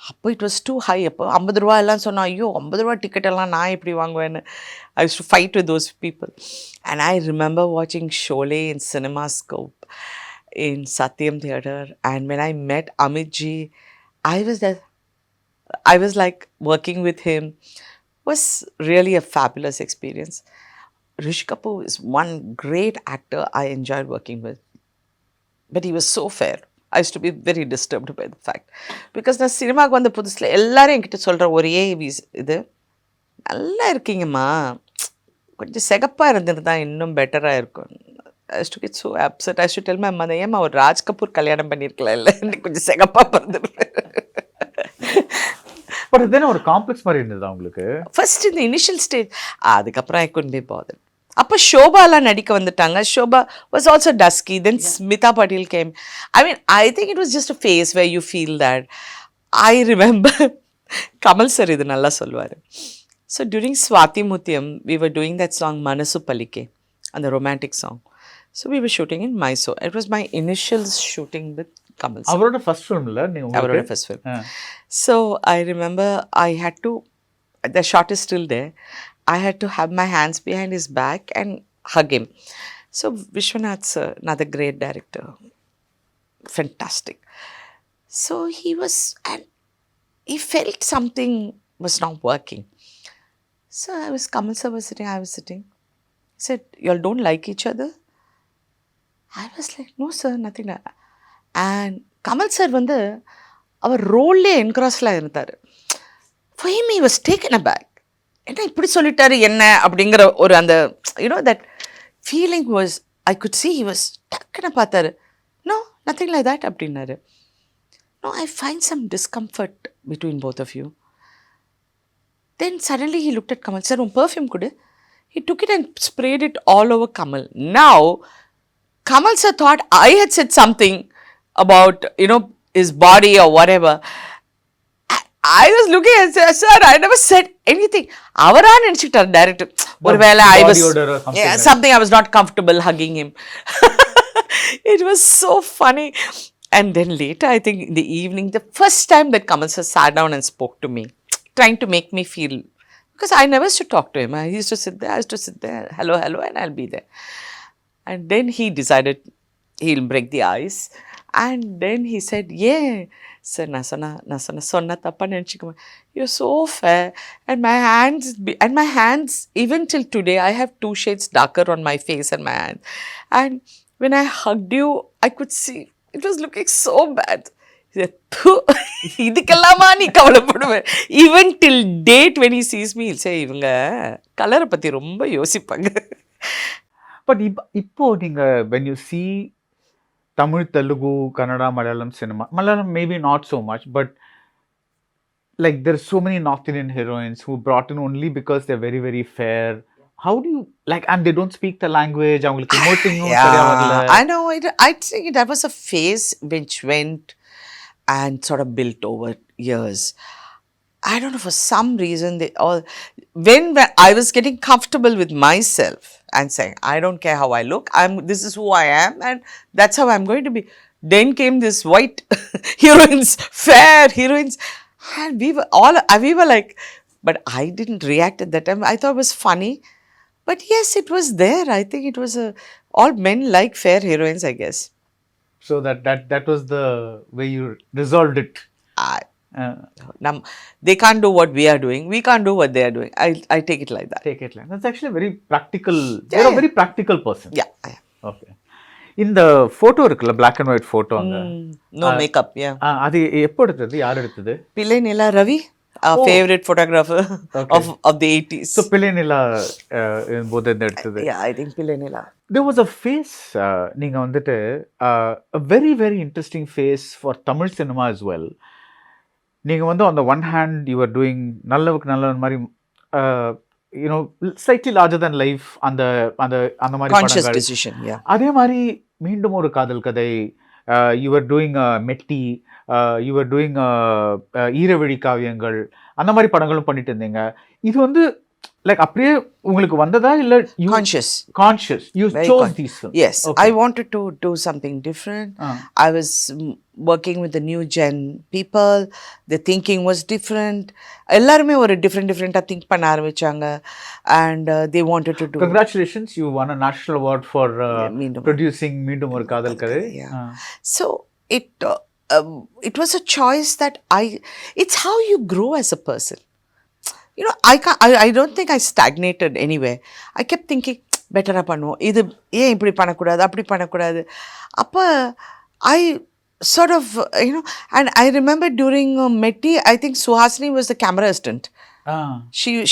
அப்போ it was too high. அப்போ 50 ரூபா எல்லாம் சொன்னா, ஐயோ 50 ரூபா ticket எல்லாம் நான் எப்படி வாங்குவேன்னு. I used to fight with those people. And I remember watching Sholay in CinemaScope in Satyam Theatre. And when I met Amitji, I was like working with him. It was really a fabulous experience. Rishi Kapoor is one great actor I enjoyed working with. But he was so fair. I used to be very disturbed by the fact. Because நான் சினிமாவுக்கு வந்த புதுசில் எல்லாரும் என்கிட்ட சொல்கிற ஒரே இது, நல்லா இருக்கீங்கம்மா, கொஞ்சம் செகப்பாக இருந்திருந்தா இன்னும் பெட்டராக இருக்கும். I used to get so upset. I used to tell my mother, ஏம்மா ஒரு ராஜ் கபூர் கல்யாணம் பண்ணியிருக்கலாம் இல்லை, கொஞ்சம் செகப்பாக பிறந்துருப்பேன். பட் then ஒரு காம்ப்ளெக்ஸ் மாதிரி இருந்ததா உங்களுக்கு? ஃபர்ஸ்ட் இந்த இனிஷியல் ஸ்டேஜ். அதுக்கப்புறம் I couldn't be bothered. அப்போ ஷோபாலாம் நடிக்க வந்துட்டாங்க. Shobha was also dusky. Then Smita Patil came. I mean, I think it was just a phase where you feel that. I remember Kamal sir இது நல்லா சொல்லுவார். So during Swati Mutyam, we were doing that song Manasu Palike, and the romantic song. So we were shooting in Mysore. It was my initial shooting with Kamal sir. அவரோட first ஃபிலிம்ல நீங்க? அவரோட first film. So I remember I had to, the shot is still there. I had to have my hands behind his back and hug him. So Vishwanath's another great director, fantastic. So and he felt something was not working. So Kamal sir was sitting, I was sitting. He said, "You all don't like each other?" I was like, "No sir, nothing like that." And Kamal sir வந்து அவர் ரோல்லே என்க்ராஸ்ல இருந்தார். For him, he was taken aback. என்ன இப்படி சொல்லிட்டாரு என்ன அப்படிங்கிற ஒரு அந்த that feeling was, I could see he was டக்குன்னு பார்த்தாரு. "No, nothing like that" அப்படின்னாரு. "No, I find some discomfort between both of you." Then suddenly he looked at Kamal, "Sir, un perfume kudu." He took it and sprayed it all over Kamal. Now, Kamal sir thought I had said something about, his body or whatever. I was looking at sir, I never said anything. Avara nenichittar director. Orvela I was something I was not comfortable hugging him. It was so funny. And then later, I think in the evening, the first time that Kamal sir sat down and spoke to me, trying to make me feel, because I never used to talk to him. I used to sit there, hello, and I'll be there. And then he decided he'll break the ice. And then he said, "Yeah, sir, sonna tappa nenichikuma. You're so fair." And my hands, even till today, I have 2 shades darker on my face and my hands. And when I hugged you, I could see it was looking so bad. He said, "Idikellama nee kavalapaduva." Even till date, when he sees me, he'll say, "Ivanga color patti romba yosipanga." But இப்போ நீங்க when you see Tamil, Telugu, Kannada, Malayalam cinema, Malayalam maybe not so much, but like there's so many North Indian heroines who brought in only because they're very, very fair. How do you, like, and they don't speak the language, அவங்களுக்கு emoting சரியா வரல. I know, I think that was a phase which went and sort of built over years. I don't know, for some reason, when I was getting comfortable with myself and saying, "I don't care how I look, this is who I am, and that's how I'm going to be." Then came this white heroines, fair heroines, and we were like, but I didn't react at that time. I thought it was funny, but yes, it was there. I think it was all men like fair heroines, I guess. So that was the way you resolved it. They can't do what we are doing. We can't do what they are doing. I take it like that. That's actually very practical. You're a very practical person. Yeah. Okay. இந்த photo இருக்குல்ல, black and white photo அங்க. No makeup, yeah. அது எப்போ எடுத்தது, யார் எடுத்தது? Pillai Nila Ravi, our favorite photographer of the 80s. So Pillai Nila போது எடுத்தது. Yeah, I think Pillai Nila. There was a phase, நீங்க வந்துட்டு a very, very interesting phase for Tamil cinema as well. நீங்க வந்து on the one hand you were doing நல்லவனுக்கு நல்லவன் மாதிரி slightly larger than life அந்த மாதிரி conscious decision, yeah. அதே மாதிரி மீண்டும் ஒரு காதல் கதை, you were doing மெட்டி, you were doing ஈரவழி காவியங்கள், அந்த மாதிரி படங்களும் பண்ணிட்டு இருந்தீங்க. இது வந்து like அப்படியே உங்களுக்கு வந்ததா இல்ல conscious you chose these films? Yes, okay. I wanted to do something different. I was working with the new gen people. The thinking was different. எல்லாருமே ஒரு different think பண்ண ஆரம்பிச்சாங்க, and they wanted to do. Congratulations, you won a national award for producing மீண்டும் ஒரு காதல் கதை. So it was a choice that it's how you grow as a person. I don't think I stagnated anywhere. I kept thinking, better பண்ணுவோம், இது ஏன் இப்படி பண்ணக்கூடாது, அப்படி பண்ணக்கூடாது. அப்போ I sort of, and I remember during Metti, I think Suhasini was the camera assistant.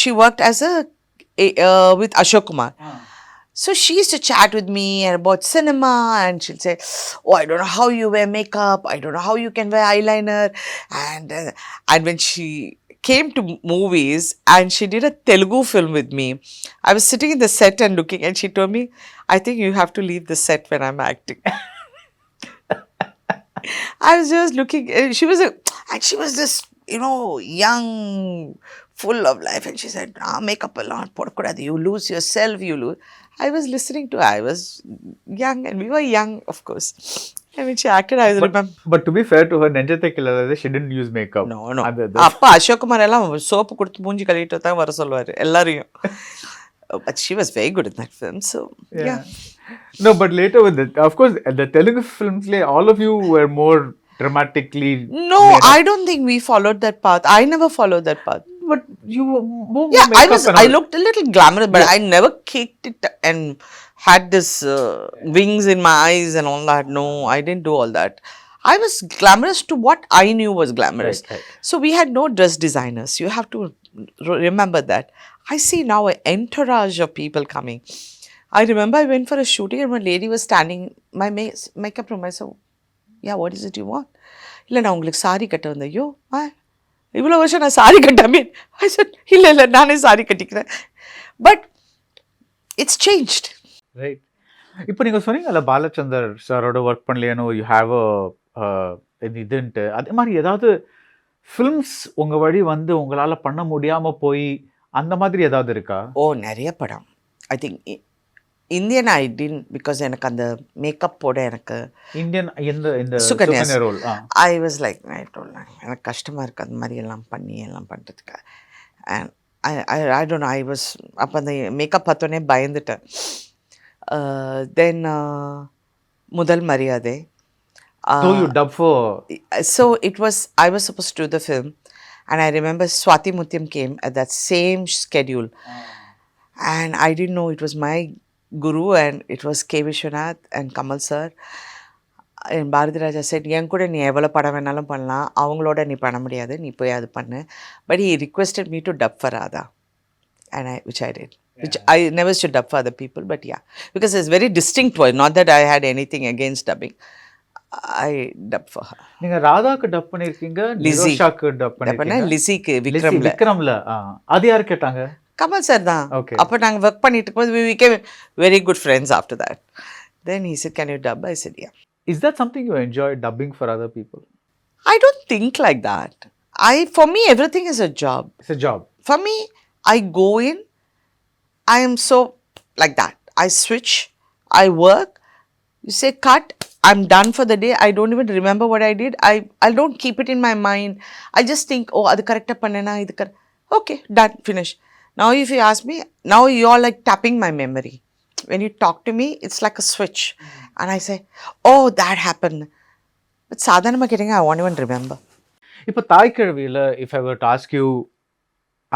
She worked as with Ashok Kumar. So she used to chat with me about cinema, and she'll say, "Oh, I don't know how you wear makeup. I don't know how you can wear eyeliner." And when she came to movies and she did a Telugu film with me, I was sitting in the set and looking, and she told me, "I think you have to leave the set when I'm acting." I was just looking, she was this, young, full of life, and she said, "Makeup a lot, podakudadu, you lose yourself, you lose." I was listening to her. I was young, and we were young, of course. And when she acted, I was but to be fair to her, Nenjathe Killadade, she didn't use makeup. No. அப்பா அசோக் குமார் எல்லாம் soap கொடுத்து மூஞ்சி கழுவிட்டு தான் வர சொல்லுவாரு எல்லாரையும். But she was very good in that film. So, yeah. No, but later with the, of course, the Telugu films, like, all of you were more dramatically No, made up. I don't think we followed that path. I never followed that path. But you were more Yeah, makeup and I all. looked a little glamorous, but Yeah. I never kicked it and had this wings in my eyes and all that. No, I didn't do all that. I was glamorous to what I knew was glamorous. Right, right. So we had no dress designers. You have to remember that. I see now an entourage of people coming. I remember I went for a shooting and one lady was standing my makeup room. I said, yeah, what is it you want? இல்லை நான் உங்களுக்கு sorry கட்ட வந்தேன் ஐயோ இவ்வளோ வருஷம் நான் sorry கட்டாமே ஐ set இல்லை நானே சாரி கட்டிக்கிறேன் பட் இட்ஸ் சேஞ்ச்ட் ரைட். இப்போ நீங்கள் சொன்னீங்கல்ல பாலச்சந்தர் சாரோட ஒர்க் பண்ணலையானோ யூ ஹாவ் இதுன்ட்டு அதே மாதிரி ஏதாவது ஃபில்ம்ஸ் உங்கள் வழி வந்து உங்களால் பண்ண முடியாமல் போய் அந்த மாதிரி ஏதாவது இருக்கா? ஓ நிறைய படம் I think Indian I didn't because எனக்கு அந்த மேக்கப் போட எனக்கு இந்தியன் இந்த Sukanya role I was like எனக்கு கஷ்டமாக இருக்குது அந்த மாதிரி எல்லாம் பண்ணி எல்லாம் பண்ணுறதுக்கு and I don't I was அப்போ அந்த மேக்கப் பார்த்தோன்னே பயந்துட்டேன். தென் முதல் மரியாதை. So you dub for... So it was, I was supposed to do the film and I remember Swati Mutyam came at that same schedule and I didn't know it was my guru and it was K. Vishwanath and Kamal sir. And Baradwaj said, என் கூட நீ எவ்வளோ படம் வேணாலும் பண்ணலாம், அவங்களோட நீ பண்ண முடியாது, நீ போய் அது பண்ணு. But he requested me to dub for Radha and which I did. Which I never should dub for other people, but yeah. Because it's very distinct voice, not that I had anything against dubbing. I dub for her. நீங்க ராதாக்கு dub பண்ணிருக்கீங்க, நிரோஷாக்கு dub பண்ணிருக்கீங்க, லிசிக்கு விக்ரம்ல. அது யாரு கேட்டாங்க? Kamal sir தான். அப்போ நாங்கள் work பண்ணிட்டு இருக்கும்போது we became very good friends after that. Then he said, can you dub? I said, yeah. Is that something you enjoy, dubbing for other people? I don't think like that. For me, everything is a job. It's a job. For me, I go in, I am so like that. I switch, I work, you say cut, I'm done for the day. I don't even remember what I did. I don't keep it in my mind. I just think, oh, adu correct pannena, idu correct. Okay, done, finish. Now if you ask me, now you're like tapping my memory. When you talk to me, it's like a switch. And I say, oh, that happened. But sadhanama getting, I won't even remember. இப்போ தாய் கிழவியில் if I were to ask you,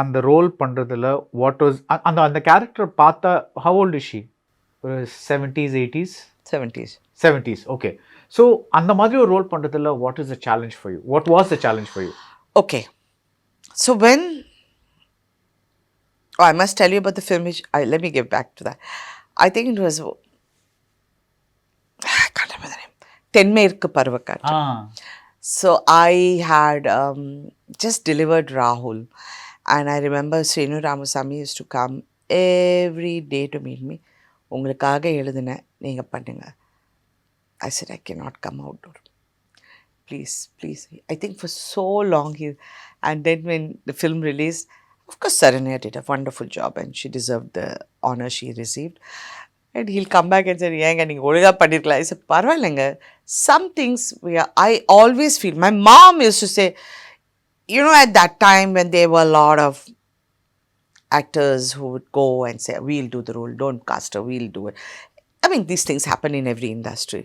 அந்த role பண்ணுறதுல what was அந்த character பார்த்தா, how old is she? 70s, 80s? 70s. 70s, okay. So அந்த மாதிரி ஒரு role பண்ணுறதுல what is the challenge for you? What was the challenge for you? Okay. So when, I must tell you about the film, which, let me get back to that. I think it was, I can't remember the name, Tenmerku Parvakattu. So I had just delivered Rahul and I remember Srinu Ramasamy used to come every day to meet me. உங்களுக்காக எழுதினேன், நீங்கள் பண்ணுங்க. I said, I cannot come outdoor. Please, please. I think for so long and then when the film released, of course Saranya did a wonderful job and she deserved the honor she received. And he'll come back and say, ஏங்க நீங்கள் ஒழுங்காக பண்ணிருக்கலாம். I said, பரவாயில்லைங்க. Some things I always feel, my mom used to say, you know, at that time when there were a lot of actors who would go and say, we'll do the role, don't cast her, we'll do it. I mean, these things happen in every industry.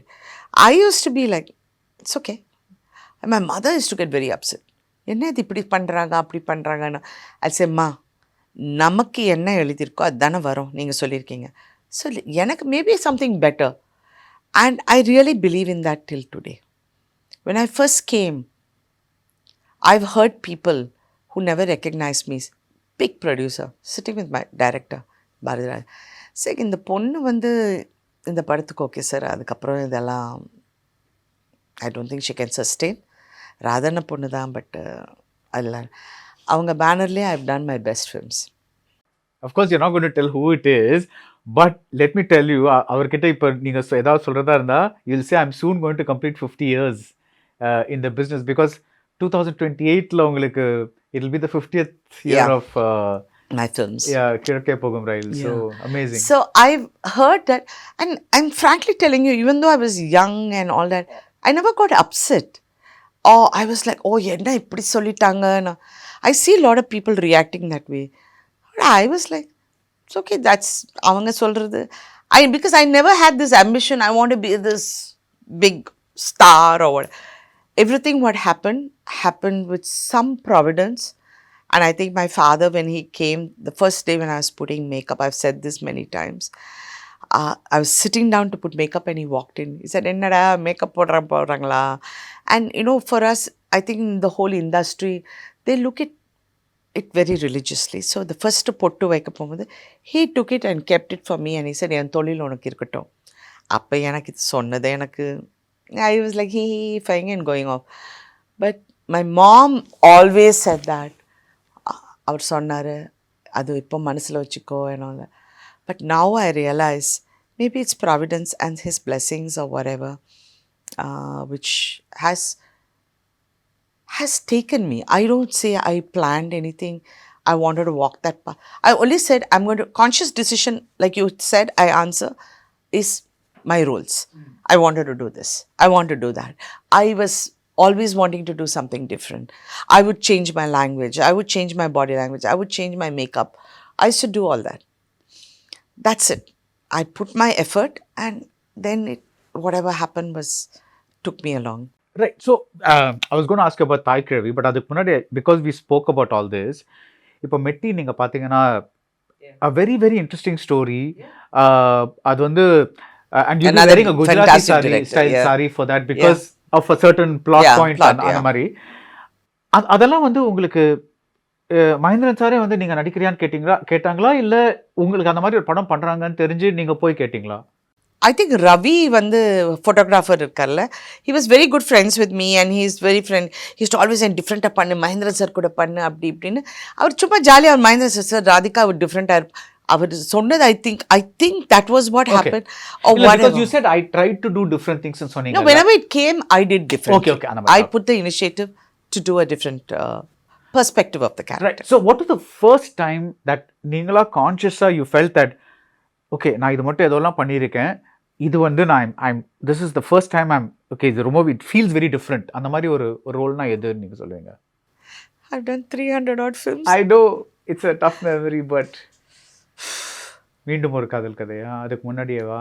I used to be like, it's okay. And my mother used to get very upset. என்ன இது இப்படி பண்ணுறாங்க அப்படி பண்ணுறாங்கன்னு. I say, மா நமக்கு என்ன எழுதியிருக்கோ அதுதானே வரும், நீங்கள் சொல்லியிருக்கீங்க. ஸோ எனக்கு maybe something better. And I really believe in that till today. When I first came, I've heard people who never recognized me, big producer, sitting with my director, Baradwaj. சரி இந்த பொண்ணு வந்து இந்த படத்துக்கு ஓகே சார், அதுக்கப்புறம் இதெல்லாம் I don't think she can sustain. ராதன பொண்ணு தான், பட் அதில் அவங்க பேனர்லேயே I've done my best films. Of course, you're not going to tell who it is, but let me tell you, அவர்கிட்ட இப்போ நீங்கள் ஏதாவது சொல்கிறதா இருந்தால், you'll say, I'm soon going to complete 50 years in the business because 2028ல உங்களுக்கு it'll be the 50th year of my films. Yeah, Kirakkai Pogum Rail. So amazing. So I've heard that, and I'm frankly telling you, even though I was young and all that, I never got upset. Or I was like, oh, yenna ipdi sollitaanga. I see a lot of people reacting that way. I was like, It's okay. That's அவங்க சொல்றது. Because I never had this ambition. I want to be this big star or what. Everything what happened with some providence. And I think my father, when he came the first day when I was putting makeup, I've said this many times. I was sitting down to put makeup and he walked in. He said, "Ennada makeup போடுறாங்களா?" And for us, I think in the whole industry, they look at it very religiously. So the first பொட்டு வைக்க போகும்போது he took it and kept it for me and he said, "என் தொழில் உனக்கு இருக்கட்டும்." அப்போ எனக்கு இது சொன்னது எனக்கு I was like he fine and going off. But my mom always said that. அவர் சொன்னார் அது இப்போ மனசில் வச்சுக்கோ and all that. But now I realize maybe it's providence and his blessings or whatever, which has taken me. I don't say I planned anything. I wanted to walk that path. I only said I'm going to conscious decision, like you said, I answer is my rules. I wanted to do this. I want to do that. I was always wanting to do something different. I would change my language. I would change my body language. I would change my makeup. I used to do all that. That's it. I put my effort and then whatever happened took me along. Right. So, I was going to ask you about Thaai Kizhavi, but அதுக்கு முன்னாடி because we spoke about all this, இப்போ மெட்டி நீங்க பாத்தீங்கன்னா a very very interesting story. அது வந்து and you're Another wearing a Gujarati fantastic sari director, style yeah. sari for that because of a certain plot point plot, அந்த மாதிரி அதெல்லாம் வந்து உங்களுக்கு மகேந்திரன் சாரே வந்து நீங்க நடிக்கிறியான்னு கேட்டாங்களா இல்ல உங்களுக்கு அந்த மாதிரி ஒரு படம் பண்றாங்கன்னு தெரிஞ்சு நீங்க போய் கேட்டீங்களா? I think Ravi வந்து photographer இருக்கார்ல, he was very good friends with me and he is very friend. He used to always say different பண்ணு மகேந்திரன் சார் கூட பண்ணு அப்படி இப்படின்னு அவர் சும்மா ஜாலியாக அவர் மகேந்திரன் சார் ராதிகா அவர் டிஃப்ரெண்ட்டாக அவர் சொன்னது I think that was what happened or whatever. Because you said I tried to do different things and சொன்னீங்க. No, whenever it came I did different. Okay. I put the initiative to do a different perspective of the character. Right. So what was the first time that நீங்களா கான்ஷியஸா you felt that okay நான் இது மட்டும் ஏதோலாம் பண்ணியிருக்கேன் இது வந்து நான் this is the first time I'm okay இது ரொம்ப it feels very different அந்த மாதிரி ஒரு ரோல்னா எதுன்னு நீங்க சொல்லுவீங்க? I've done 300 odd films. I know it's a tough memory but மீண்டும் ஒரு காதல் கதையா அதுக்கு முன்னாடியேவா?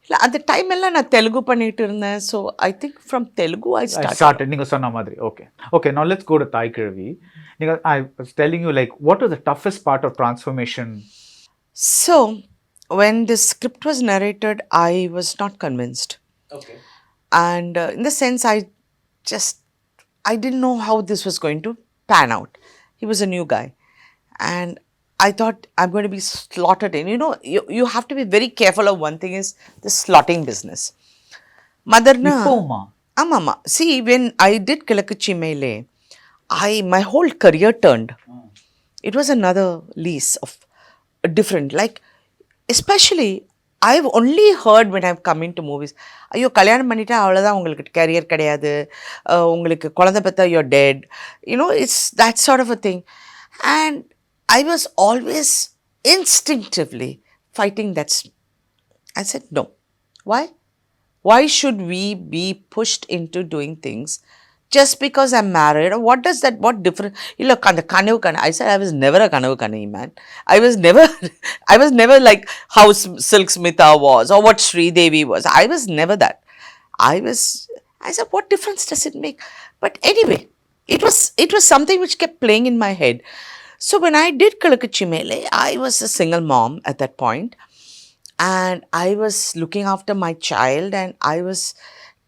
இல்லை அந்த டைம் எல்லாம் நான் தெலுங்கு பண்ணிட்டு இருந்தேன். So I think from Telugu I started. நீங்கள் சொன்ன மாதிரி okay now let's go to Thaai Kizhavi. I was telling you like what was the toughest part of transformation? So when the script was narrated I was not convinced. Okay. And in the sense I didn't know how this was going to pan out. He was a new guy and I thought I'm going to be slotted in. You have to be very careful of one thing is the slotting business. Madarna. Amama. See, when I did Kilakkuchi Mele, my whole career turned. It was another lease of a different, like, especially I've only heard when I've come into movies, ஐயோ கல்யாணம் பண்ணிட்டா அவ்வளோதான் உங்களுக்கு carrier கிடையாது உங்களுக்கு குழந்தை பெற்றா you're dead. It's that sort of a thing. And I was always instinctively fighting that. I said, no. Why? Why should we be pushed into doing things just because I'm married? What does that, what difference? Look, on the Kanavu Kana, I said I was never a Kanavu Kana man. I was never like how Silk Smitha was or what Sri Devi was. I was never that. I said, what difference does it make? But anyway, it was something which kept playing in my head. So when I did Kilakkuchi Mele, I was a single mom at that point and I was looking after my child and I was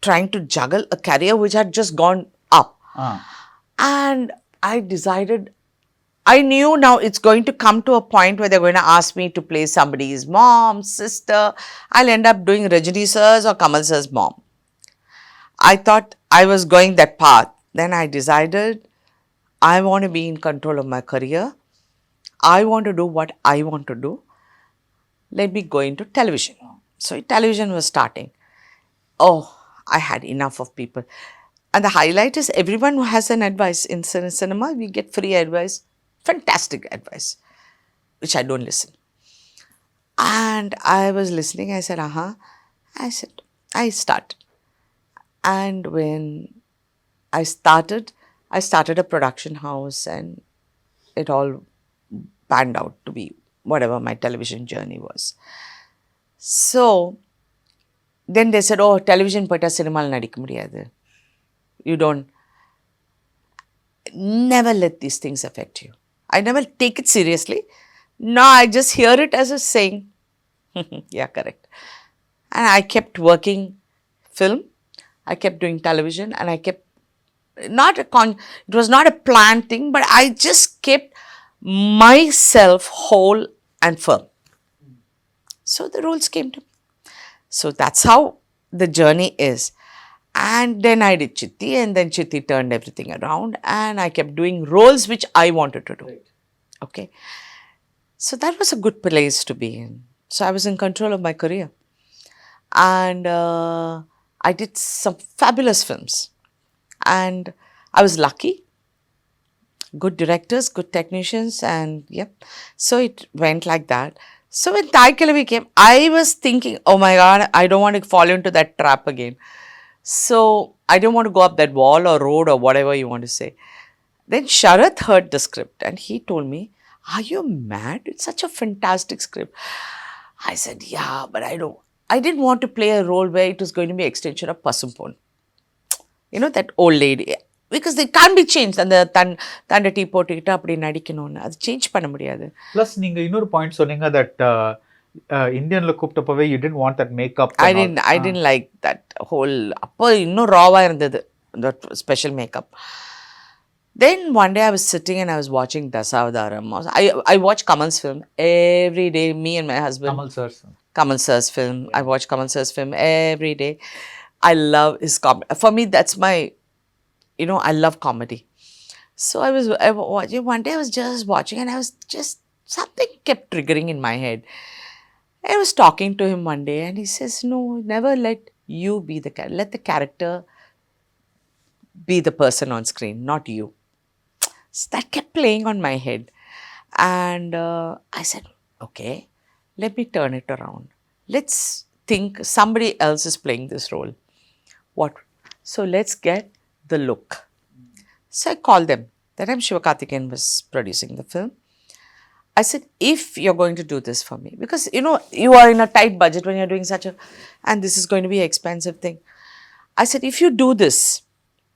trying to juggle a career which had just gone up. And I decided, I knew now it's going to come to a point where they're going to ask me to play somebody's mom, sister. I'll end up doing Rajini sir's or Kamal sir's mom. I thought I was going that path. Then I decided I want to be in control of my career. I want to do what I want to do. Let me go into television. So television was starting. Oh, I had enough of people. And the highlight is everyone who has an advice in cinema, we get free advice, fantastic advice, which I don't listen. And I was listening. I said, I started. And when I started a production house and it all panned out to be whatever my television journey was. So then they said, oh, television poita cinema nadikka mudiyadhu. You don't, never let these things affect you. I never take it seriously. No, I just hear it as a saying. Yeah, correct. And I kept working film, I kept doing television, and I kept, it was not a planned thing, but I just kept myself whole and firm. So the roles came to me. So that's how the journey is. And then I did Chitti, and then Chitti turned everything around, and I kept doing roles which I wanted to do. Right. Okay. So that was a good place to be in. So I was in control of my career. And I did some fabulous films. And I was lucky. Good directors, good technicians, and yep. So it went like that. So when Thaai Kizhavi came, I was thinking, oh my God, I don't want to fall into that trap again. So I don't want to go up that wall or road or whatever you want to say. Then Sharath heard the script and he told me, are you mad? It's such a fantastic script. I said, yeah, but I didn't want to play a role where it was going to be extension of Pasumpon. You know, that old lady. Because they can't be changed. And the Thanda tea போட்டுக்கிட்டு அப்படி நடிக்கணும்னு அது change பண்ண முடியாது. Plus நீங்க இன்னொரு point சொன்னீங்க that இந்தியன்ல கூப்பிட்டப்பவே you didn't want that makeup. I didn't like that whole அப்போ இன்னும் ராவா இருந்தது that special makeup. Then one day I was sitting and I was watching Dasavadaram. I watch Kamal's film every day. Me and my husband. Kamal sir's film. I watch Kamal sir's film every day. I love his comedy. For me, that's my, you know, I love comedy. So I was watching, one day I was just watching and I was just, something kept triggering in my head. I was talking to him one day and he says, no, never let you be the character. Let the character be the person on screen, not you. So that kept playing on my head. And I said, okay, let me turn it around. Let's think somebody else is playing this role. What? So let's get the look. So I called them. That time Sivakarthikeyan was producing the film. I said, if you're going to do this for me, because you know, you are in a tight budget when you're doing such a, and this is going to be an expensive thing. I said, if you do this,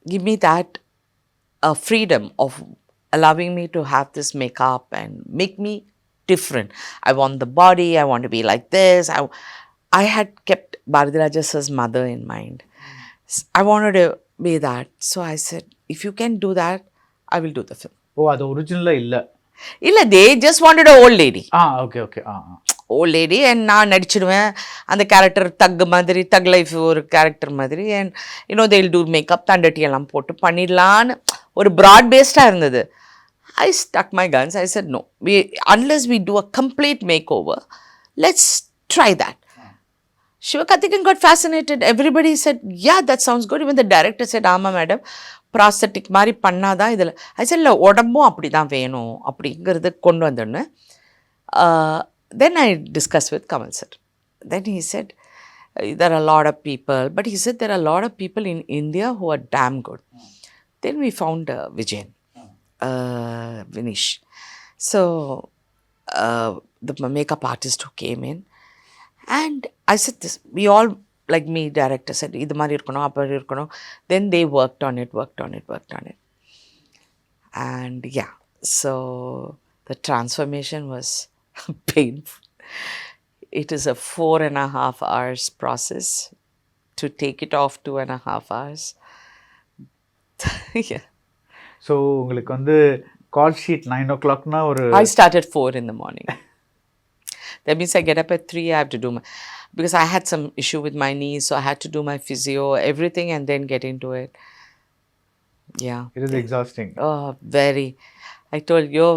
give me that freedom of allowing me to have this makeup and make me different. I want the body, I want to be like this. I had kept Baradwaj's mother in mind. I wanted to be that. So I said, if you can do that, I will do the film. Oh, அது ஒரிஜினலா இல்ல. Illa, they just wanted an old lady. Okay. Old lady, and நான் நடிச்சிடுவேன் அந்த character தக் மாதிரி தக் life ஒரு character மாதிரி, and you know they'll do makeup தண்டட்டி எல்லாம் போட்டு பண்ணிடலான்னு ஒரு broad based இருந்தது. I stuck my guns. I said, no, unless we do a complete makeover, let's try that. Sivakarthikeyan got fascinated. Everybody said, yeah, that sounds good. Even the director said, ஆமா madam prosthetic மாதிரி பண்ணாதான் இதில். I said, இல்லை உடம்பும் அப்படி தான் வேணும் அப்படிங்கிறது கொண்டு வந்துன்னு. Then I discussed with Kamal sir. Then he said, there are a lot of people. But he said, there are a lot of people in India who are damn good. Then we found Vijayan, Vinish. So, the makeup artist who came in. And I said this, we all, like me, director said, idu mari irukano, appadi irukano. Then they worked on it. And yeah, so the transformation was painful. It is a 4.5 hours process to take it off 2.5 hours. Yeah. So உங்களுக்கு வந்து call sheet 9 o'clock na ஒரு I start at 4 in the morning. That means I get up at 3, I have to do because I had some issue with my knees, so I had to do my physio, everything, and then get into it. Yeah. It is exhausting. Oh, very. I told you,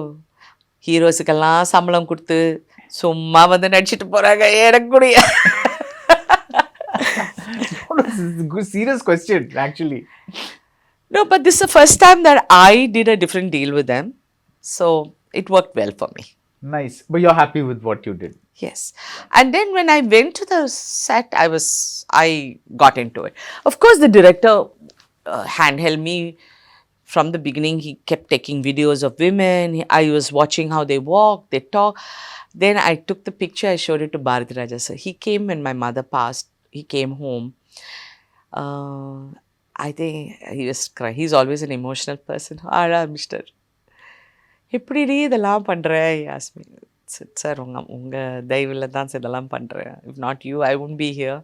ஹீரோஸுக்கெல்லாம் சம்பளம் கொடுத்து சும்மா வந்து நடிச்சிட்டு போறாங்க எனக்கு கூட. Serious question, actually. No, but this is the first time that I did a different deal with them. So it worked well for me. Nice. But you're happy with what you did? Yes. And then when I went to the set, I got into it. Of course, the director handheld me From the beginning, he kept taking videos of women. I was watching how they walk, they talk. Then I took the picture, I showed it to Baradwaj sir. He came when my mother passed. He came home. I think he was crying. He's always an emotional person. Mister. இப்படி இதெல்லாம் பண்ற? He asked me. Sir உங்கள் தயவில் தான் sir இதெல்லாம் பண்ணுறேன். If not you, I wouldn't be here.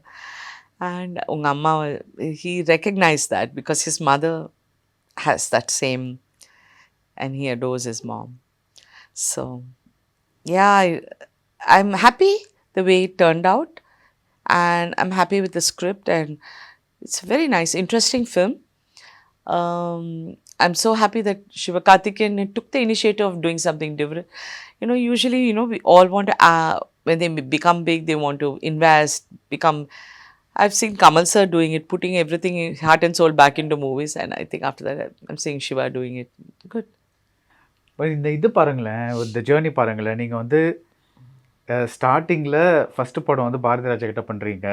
And உங்கள் அம்மா, he recognized that because his mother has that same, and he adores his mom. So yeah, I'm happy the way it turned out, and I'm happy with the script, and it's a very nice, interesting film. I'm so happy that Sivakarthikeyan took the initiative of doing something different. Usually, we all want to, when they become big, they want to invest, become. I've seen Kamal sir doing it, putting everything, heart and soul back into movies, and I think after that, I'm seeing Shiva doing it. Good. But இது பாருங்களேன், இந்த journey பாருங்களேன். நீங்கள் வந்து ஸ்டார்டிங்கில் first படம் வந்து பாரதி ராஜா கிட்ட பண்ணுறீங்க.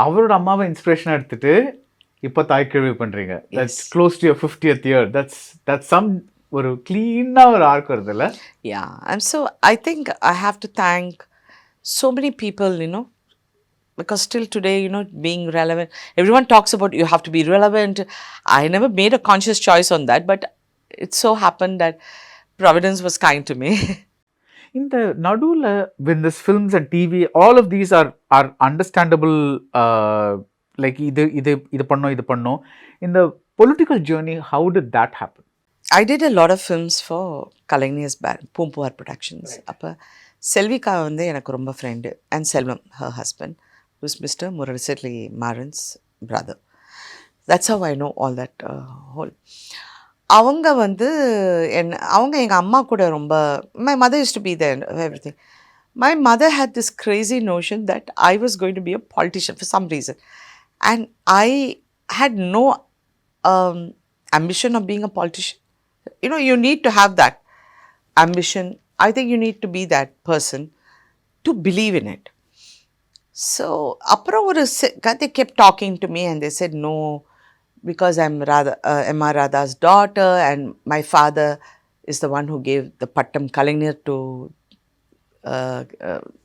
அவரோட அம்மாவை இன்ஸ்பிரேஷனாக எடுத்துகிட்டு இப்போ தாய் கிழவி பண்ணுறீங்க. That's close to your 50th year. That's some ஒரு க்ளீனாக ஒரு ஆர்க் வருது இல்லை? Yeah, I think I have to thank so many people, because still today, being relevant, everyone talks about you have to be relevant. I never made a conscious choice on that, but it so happened that Providence was kind to me. இந்த நடுவில் when this films and TV, all of these are understandable, like இது பண்ணோம். In the political journey, how did that happen? I did a lot of films for Kalaigner's band, Poompuvar Productions. அப்போ செல்விகா வந்து எனக்கு ரொம்ப friend, and Selvam, her husband, who's Mr. Muralisatli Maran's brother. That's how I know all that whole. அவங்க வந்து அவங்க எங்கள் அம்மா கூட ரொம்ப, my mother used to be there, everything. My mother had this crazy notion that I was going to be a politician for some reason. And I had no ambition of being a politician. You need to have that ambition. I think you need to be that person to believe in it. So, they kept talking to me and they said no, because I'm Emma Radha's daughter, and my father is the one who gave the Pattam Kalaigner to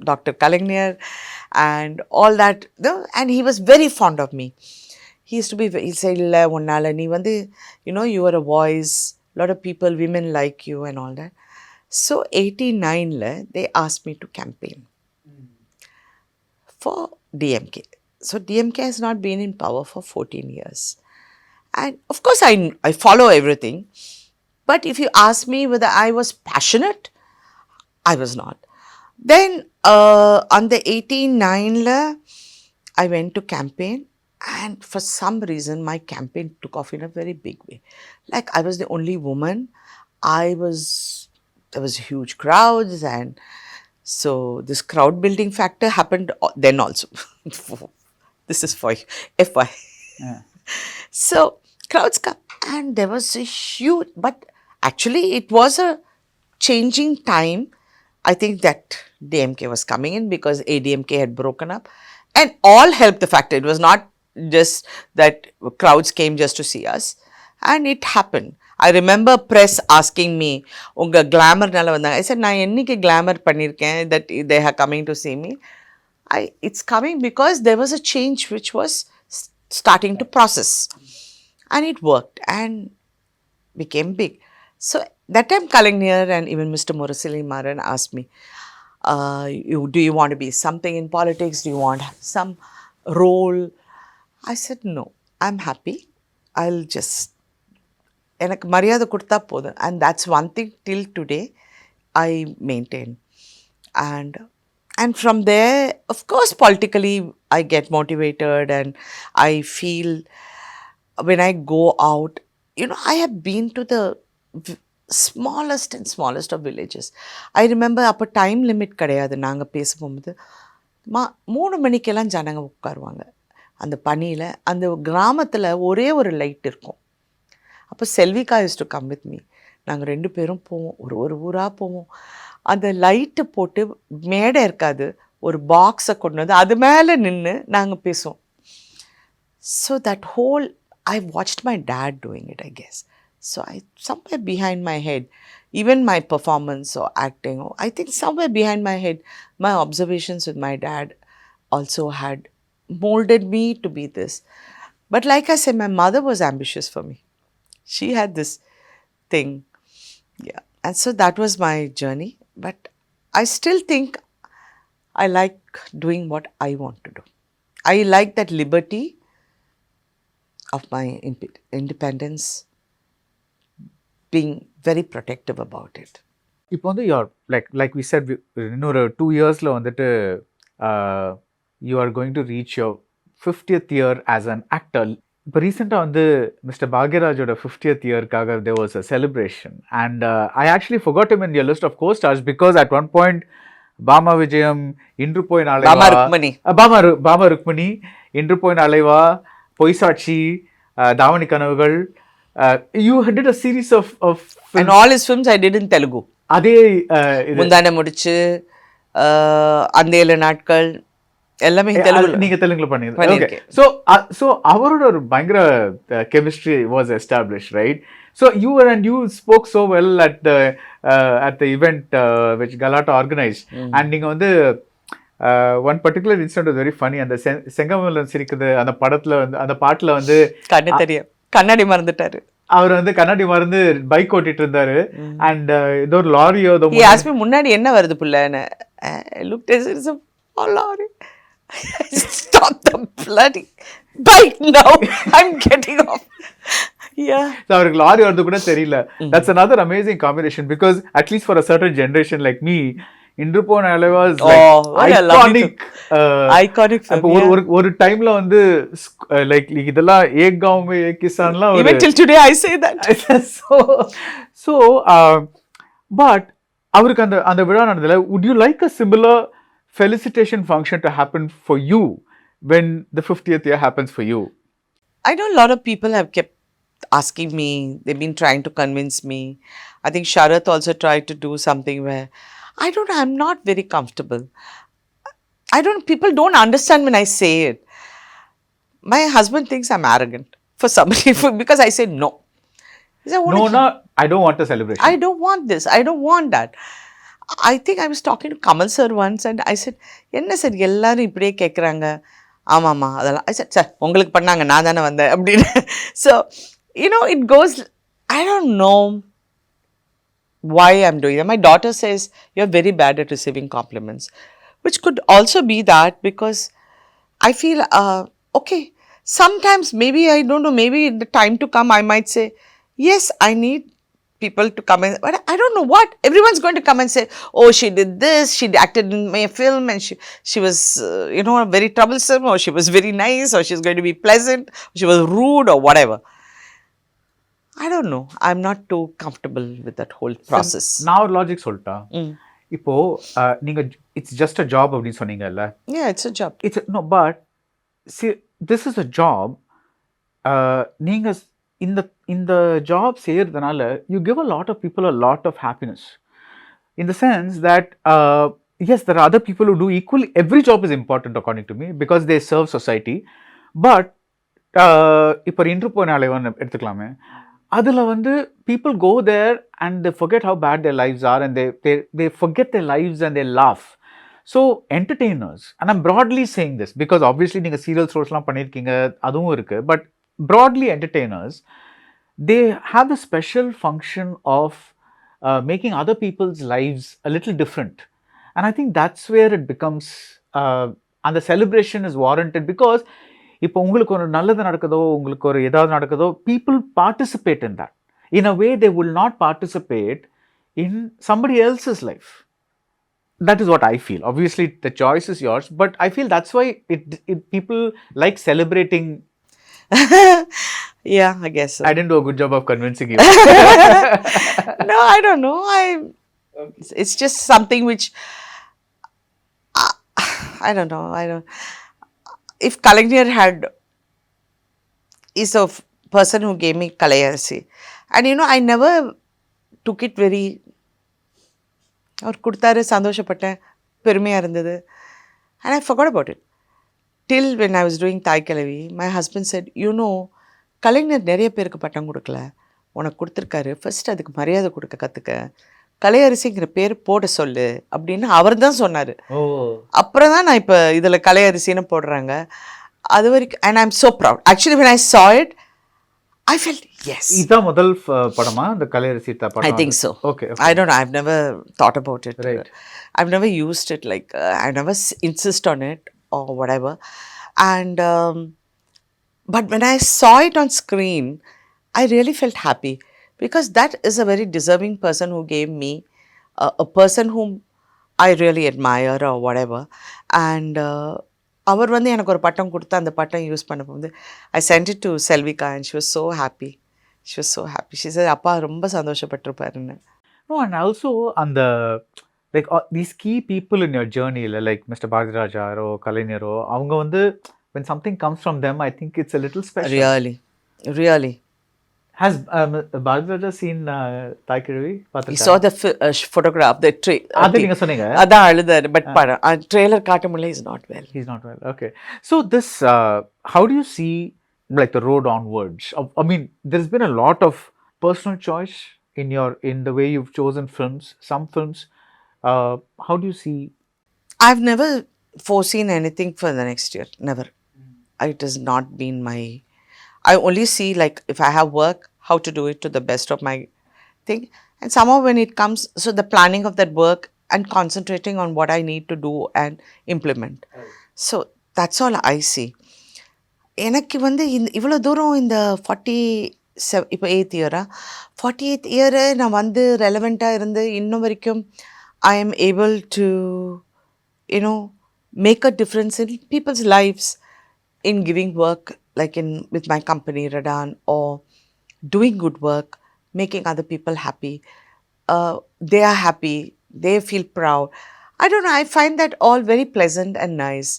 Dr. Kalaigner and all that. And he was very fond of me. He used to be, he'll say, you are a voice, a lot of people, women like you and all that. So 89, they asked me to campaign for DMK. So DMK has not been in power for 14 years. And of course, I follow everything. But if you ask me whether I was passionate, I was not. Then on the 89, I went to campaign. And for some reason, my campaign took off in a very big way. Like, I was the only woman. There was huge crowds. And so this crowd building factor happened then also. This is for FY. Yeah. So crowds come, and there was a huge, but actually it was a changing time. I think that DMK was coming in because ADMK had broken up, and all helped the factor. It was not just that crowds came just to see us, and it happened. I remember press asking me, "Unga glamour nalla vandanga." I said, "Na ennike glamour pannirken that they are coming to see me." It's coming because there was a change which was starting to process, and it worked and became big. So that time, Kalaigner and even Mr. Muralisatli Maran asked me, "Do you want to be something in politics? Do you want some role?" I said, "No, I'm happy. I'll just, எனக்கு மரியாதை கொடுத்தா போதும்." And that's one thing till today I maintain. And from there, of course, politically, I get motivated, and I feel when I go out, I have been to the smallest and smallest of villages. I remember அப்போ time limit கிடையாது. நாங்கள் பேச போகும்போது 3 மணிக்கெல்லாம் ஜனங்க உட்காருவாங்க அந்த பனியில். அந்த கிராமத்தில் ஒரே ஒரு லைட் இருக்கும். அப்போ Selvika used to come with me. நாங்கள் 2 பேரும் போவோம், ஒரு ஊராக போவோம். அந்த லைட்டு போட்டு, மேடை இருக்காது, ஒரு பாக்ஸை கொண்டு வந்து அது மேலே நின்று நாங்கள் பேசுவோம். So that whole, I watched my dad doing it, I guess. So somewhere behind my head, even my performance or acting, I think somewhere behind my head, my observations with my dad also had molded me to be this. But like I said, my mother was ambitious for me. She had this thing. Yeah. And so that was my journey. But I still think I like doing what I want to do. I like that liberty of my independence, being very protective about it. இப்போ வந்து you're like we said இன்னொரு 2 yearsல வந்துட்டு you are going to reach your 50th year as an actor. இப்போ ரீசெண்டாக வந்து mister பாக்யராஜோட 50th இயர்க்காக there was a celebration and I actually forgot him in your list of co-stars because at one point Bama Vijayam இன்று போய் நாளை பாமா ருக்மணி. பாமா ருக்மணி இன்று போய் நாளை வா பொய்சாட்சி தாவணி கனவுகள் you did a series of films. And all his films I did in Telugu. அதே முந்தான முடிச்சு, அந்தேல நாட்கள் எல்லாமே தெலுங்குல. நீங்க தெலுங்குல பண்ணீங்க. So அவரோட ஒரு பயங்கர chemistry was established, right? So you spoke so well at the event which Galatta organized. And நீங்க வந்து one particular incident was very funny. அந்த செங்கமலம் சிரிக்குது அந்த படத்துல வந்து அந்த பாட்டுல வந்து கண்ணு தெரியும், கண்ணாடி மறந்துட்டாரு. அவர் வந்து கண்ணாடி மறந்து பைக் ஓட்டிட்டு இருந்தாரு. அண்ட் ஏதோ ஒரு லாரியோ முன்னாடி என்ன வருது புள்ளன்னு looked as it's a lorry. Stop the bloody bike now. I'm getting off. Yeah. So அவருக்கு லாரி வரது கூட தெரியல. That's another amazing combination because at least for a certain generation like me, இன்று போன நாளை was iconic film. ஒரு டைம்ல வந்து லைக் இதெல்லாம் ஏக் गांव में एक किसानலாம் even till today I say that. so but அவருக்கு அந்த விழா நடந்ததுல would you like a similar felicitation function to happen for you when the 50th year happens for you? I know a lot of people have kept asking me, they've been trying to convince me. I think Sharath also tried to do something where I'm not very comfortable. People don't understand when I say it. My husband thinks I'm arrogant for somebody because I say no. He said, no, I don't want a celebration. I don't want this. I don't want that. I think I was talking to Kamal sir once and I said, என்ன sir எல்லாரும் இப்படியே கேட்குறாங்க. ஆமாம்மா அதெல்லாம். I said, sir உங்களுக்கு பண்ணாங்க நான் தானே வந்தேன் அப்படின்னு. So, it goes, I don't know why I'm doing that. My daughter says, you're very bad at receiving compliments, which could also be that because I feel, okay, sometimes maybe, I don't know, maybe the time to come I might say, yes, I need people to come in, but I don't know what. Everyone's going to come and say, oh, she did this, she acted in my film and she was, very troublesome, or she was very nice, or she's going to be pleasant, or she was rude or whatever. I don't know. I'm not too comfortable with that whole process. நான் ஒரு logic சொல்லிட்டேன். இப்போ நீங்க it's just a job அப்படின்னு சொன்னீங்கல்ல. Yeah, it's a job. But see, this is a job. நீங்க இந்த job செய்யறதுனால you give a lot of people a lot of happiness. In the sense that yes, there are other people who do equally. Every job is important according to me because they serve society. But இப்போ இன்று போன நாளைவன் எடுத்துக்கலாமே, அதில் வந்து people go there and they forget how bad their lives are and they forget their lives and they laugh. So entertainers, and I'm broadly saying this because obviously நீங்கள் serial ஷோஸ்லாம் பண்ணியிருக்கீங்க, அதுவும் இருக்கு, but broadly entertainers, they have the special function of making other people's lives a little different. And I think that's where it becomes, and the celebration is warranted because இப்போ உங்களுக்கு ஒரு நல்லது நடக்குதோ, உங்களுக்கு ஒரு ஏதாவது நடக்குதோ, people participate in that in a way they will not participate in somebody else's life. That is what I feel. Obviously the choice is yours, but I feel that's why people like celebrating. Yeah, I guess so. I didn't do a good job of convincing you. No, I don't know. It's just something which I don't know. If Kalagner is a person who gave me Kalayasi, and I never took it very, அவர் கொடுத்தாரு, சந்தோஷப்பட்டேன், பெருமையாக இருந்தது, and I forgot about it. Till when I was doing Thaai Kizhavi, my husband said, கலைஞர் நிறைய பேருக்கு பட்டம் கொடுக்கல, உனக்கு கொடுத்துருக்காரு, ஃபர்ஸ்ட் அதுக்கு மரியாதை கொடுக்க கற்றுக்க, கலையரசிங்கிற பேர் போட சொல்லு அப்படின்னு அவர் தான் சொன்னார். அப்புறம் தான் நான் இப்போ இதில் கலையரசின்னு போடுறாங்க. அது வரைக்கும் and I am so proud. Actually when I saw it, I felt yes. இதான் முதல் படமா அந்த கலையரசி படம்? I think so. Okay. I don't know. I've never thought about it. Right. I've never used it like I never insist on it or whatever. And but when I saw it on screen, I really felt happy because that is a very deserving person who gave me a person whom I really admire or whatever. And அவர் வந்து எனக்கு ஒரு பட்டம் கொடுத்து அந்த பட்டம் use பண்ண போகுது. I sent it to Selvika and she was so happy. She was so happy. She said அப்பா ரொம்ப சந்தோஷப்பட்டிருப்பாருன்னு. No, and also அந்த like these key people in your journey, like Mr. Baradwaj or கலைஞரோ, அவங்க வந்து when something comes from them, I think it's a little special. Really. Has Baradwaj seen Thaai Kizhavi? He saw the photograph, the அது நீங்க சொன்னீங்க. அதான் அழுதாரு. But trailer காட்ட முடியல. He's not well. Okay. So this, how do you see like the road onwards? I mean, there's been a lot of personal choice in the way you've chosen films. Some films, how do you see? I've never foreseen anything for the next year. Never. It has not been my... I only see like if I have work, how to do it to the best of my thing. And somehow when it comes, so the planning of that work and concentrating on what I need to do and implement. So that's all I see. எனக்கு வந்து இவ்வளோ தூரம் இந்த 47 இப்போ 8th இயரா 48th year நான் வந்து ரெலவெண்ட்டாக இருந்து இன்னும் வரைக்கும் I am able to make a difference in people's lives in giving work, like with my company Radan, or doing good work, making other people happy. They are happy, they feel proud. I don't know, I find that all very pleasant and nice.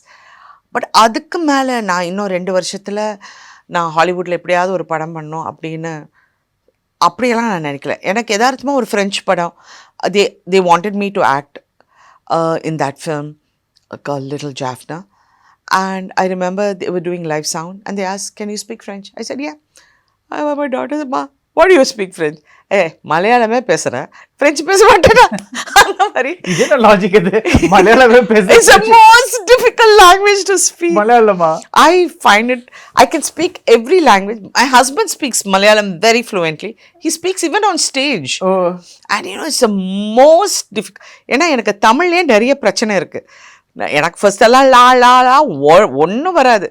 But அதுக்கு மேலே நான் இன்னும் 2 வருஷத்தில் நான் ஹாலிவுட்டில் எப்படியாவது ஒரு படம் பண்ணணும் அப்படியெல்லாம் நான் நினைக்கல. எனக்கு எதார்த்தமாக ஒரு ஃப்ரெஞ்ச் படம், they wanted me to act in that film called Little Jaffna. And I remember they were doing live sound and they asked, can you speak French? I said, yeah. My daughter said, Ma, what do you speak French? மலையாளமே பேசுகிறேன், French பேச மாட்டேனா? அந்த மாதிரி. என்ன logic இது? மலையாளமே பேசுறேன். It's the most difficult language to speak. மலையாளமா? I find it, I can speak every language. My husband speaks Malayalam very fluently. He speaks even on stage. Oh. And it's the most difficult. ஏன்னா எனக்கு தமிழ்லேயே நிறைய பிரச்சனை இருக்குது. எனக்கு ஃபர்ஸ்டெல்லாம் லா ஒன்றும் வராது,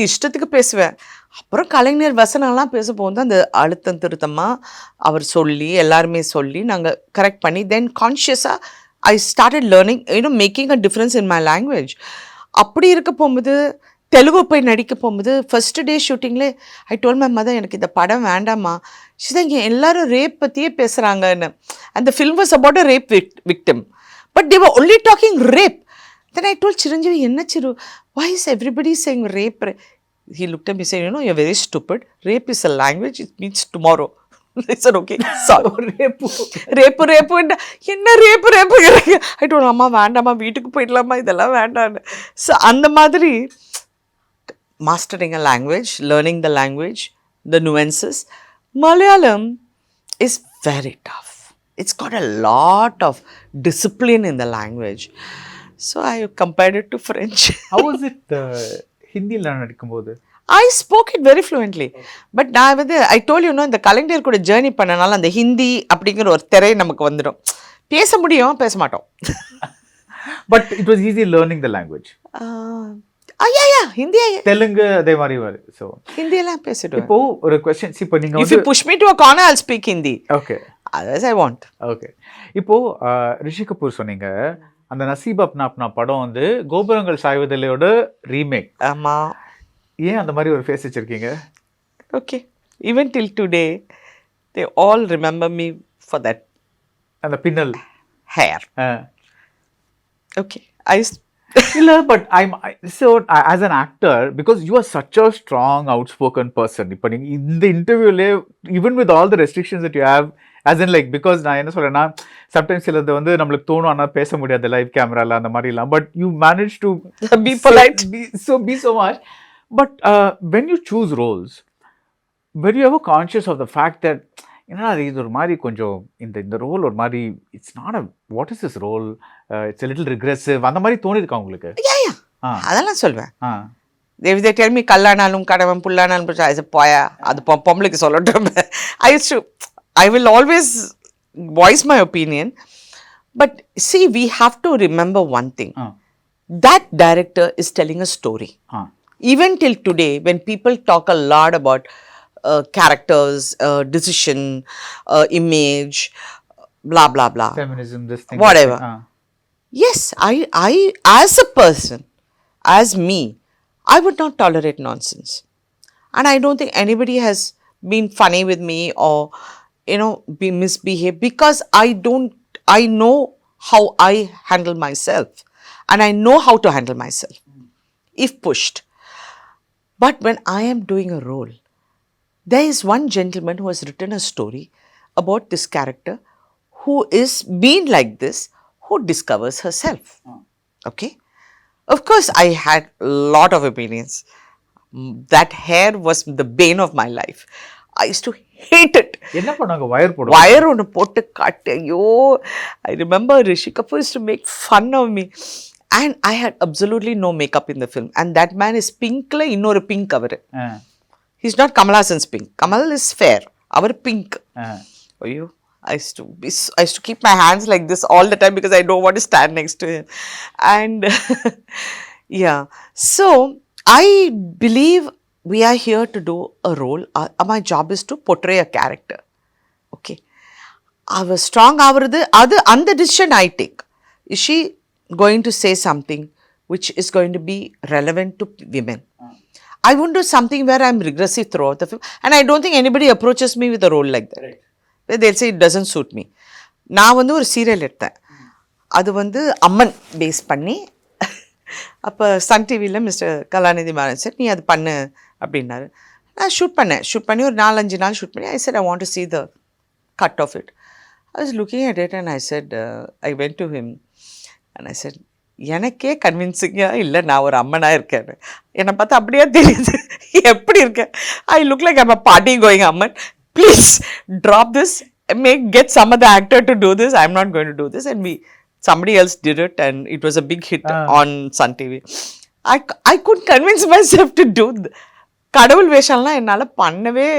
இஷ்டத்துக்கு பேசுவேன். அப்புறம் கலைஞர் வசனம்லாம் பேச போகும்போது அந்த அழுத்தம் திருத்தமாக அவர் சொல்லி எல்லாருமே சொல்லி நாங்கள் கரெக்ட் பண்ணி தென் கான்ஷியஸாக I started learning making a difference in my language. அப்படி இருக்க போகும்போது தெலுங்கு போய் நடிக்க போகும்போது ஃபர்ஸ்ட் டே ஷூட்டிங்லே ஐ டோல் மை மதர், எனக்கு இந்த படம் வேண்டாமா. இங்கே எல்லாரும் ரேப் பற்றியே பேசுகிறாங்கன்னு. அந்த film was about a rape victim. But they were only talking rape. Then I told Chiranjeevi, enna Chiru, why is everybody saying rape? He looked at me and said, you're very stupid. Rape is a language, it means tomorrow. I said, okay, sorry. Rape. Enna rape? I told Amma, வேண்டாமா, வீட்டுக்கு போயிடலாமா, இதெல்லாம் வேண்டான்னு. So அந்த மாதிரி mastering a language, learning the language, the nuances. Malayalam is very tough. It's got a lot of discipline in the language. So I compared it to French. How was it ஹிந்தியில் நடிக்கும்போது? I spoke it very fluently. But நான் வந்து I told you, இந்த கலைஞர் கூட journey பண்ணனால அந்த ஹிந்தி அப்படிங்கிற ஒரு திரை நமக்கு வந்துடும். பேச முடியும், பேச மாட்டோம். But it was easy learning the language. Yeah, Hindi. Telugu அதே மாதிரி வரும். ஸோ ஹிந்தியெல்லாம் பேசிடுவேன். இப்போ ஒரு கொஸ்டின், இப்போ நீங்கள் if you push me to a corner, I'll speak Hindi. Okay. Otherwise I won't. Okay. இப்போ ரிஷி கபூர் சொன்னீங்க, அந்த நசீப் அப்னா அப்னா படம் வந்து கோபுரங்கள் சாய்வதில்லையோட ரீமேக். ஆமா. ஏன் அந்த மாதிரி ஒரு ஃபேஸ் வச்சிருக்கீங்க? Okay. Even till today, they all remember me for that. அந்த பின்னல் hair. Okay. இல்ல, but as an actor, because you are such a strong outspoken person. இப்போ நீங்க இந்த இன்டர்வியூலே even with all the restrictions that you have, as in like, because நான் என்ன சொல்றேன்னா, sometimes சிலது வந்து நம்மளுக்கு தோணும், ஆனால் பேச முடியாது லைவ் கேமரால அந்த மாதிரிலாம், but you manage to be polite, be so much. But when you choose roles, what do you think? What do you think? when you choose roles, what do you think? Because you are such a strong outspoken person. இப்போ நீங்க இந்த இன்டர்வியூலே even with all the restrictions that you have, as in like, because நான் என்ன சொல்றேன்னா, sometimes சிலது வந்து நம்மளுக்கு தோணும், ஆனால் பேச முடியாது லைவ் கேமரால அந்த மாதிரிலாம், but you manage to be so much. But were you ever conscious of the fact that ஏன்னா இது ஒரு மாதிரி கொஞ்சம் இந்த ரோல் ஒரு மாதிரி it's not a what is this role it's a little regressive அந்த மாதிரி தோணிருக்கா உங்களுக்கு? அதெல்லாம் சொல்வேன். they tell me கல்லானாலும் கடவன் புல்லானாலும் போயா அது பொம்பளைக்கு சொல்லட்டும். I will always voice my opinion, but see, we have to remember one thing. That director is telling a story. Even till today, when people talk a lot about characters, decision, image, blah blah blah, feminism, this thing, whatever. Yes, I as a person, as me, I would not tolerate nonsense, and I don't think anybody has been funny with me or be misbehaved, because I know how I handle myself, and I know how to handle myself if pushed. But when I am doing a role, there is one gentleman who has written a story about this character who is been like this, who discovers herself. Okay? Of course, I had a lot of opinions. That hair was the bane of my life. I used to hate it. என்ன பண்ணாங்க? Wire ஒன்று போட்டு காட்டு. ஐயோ, I remember Rishi Kapoor used to make fun of me. And I had absolutely no makeup in the film. And that man is pinkla இன்னொரு pink அவரு. He's not Kamal Hassan's pink. Kamal is fair. Our pink. ஐயோ, I used to keep my hands like this all the time because I don't want to stand next to him. And yeah. So I believe we are here to do a role. My job is to portray a character. Okay. Our strong avarudhu adu and the decision I take. Is she going to say something which is going to be relevant to women? I won't do something where I'm regressive throughout the film, and I don't think anybody approaches me with a role like that. Right. They'll say it doesn't suit me. நான் வந்து ஒரு serial எடுத்தேன். அது வந்து அம்மன் base பண்ணி, அப்போ Sun டிவியில் mister கலாநிதி Maran sir நீ அது பண்ணு அப்படின்னாரு. நான் ஷூட் பண்ணி ஒரு 4-5 நாள் ஷூட் பண்ணி, I said I want to see the cut of it. I was looking at it and I said, I went to him and I said, எனக்கே கன்வின்சிங்காக இல்லை நான் ஒரு அம்மனாக இருக்கேன். என்னை பார்த்தா அப்படியே தெரியுது எப்படி இருக்கேன். I look like I'm a party going Amman. Please drop this, get some other actor to do this. I'm not going to do this. And somebody else did it and it was a big hit on Sun TV. I couldn't convince myself to do கடவுள் வேஷம்லாம் என்னால் பண்ணவே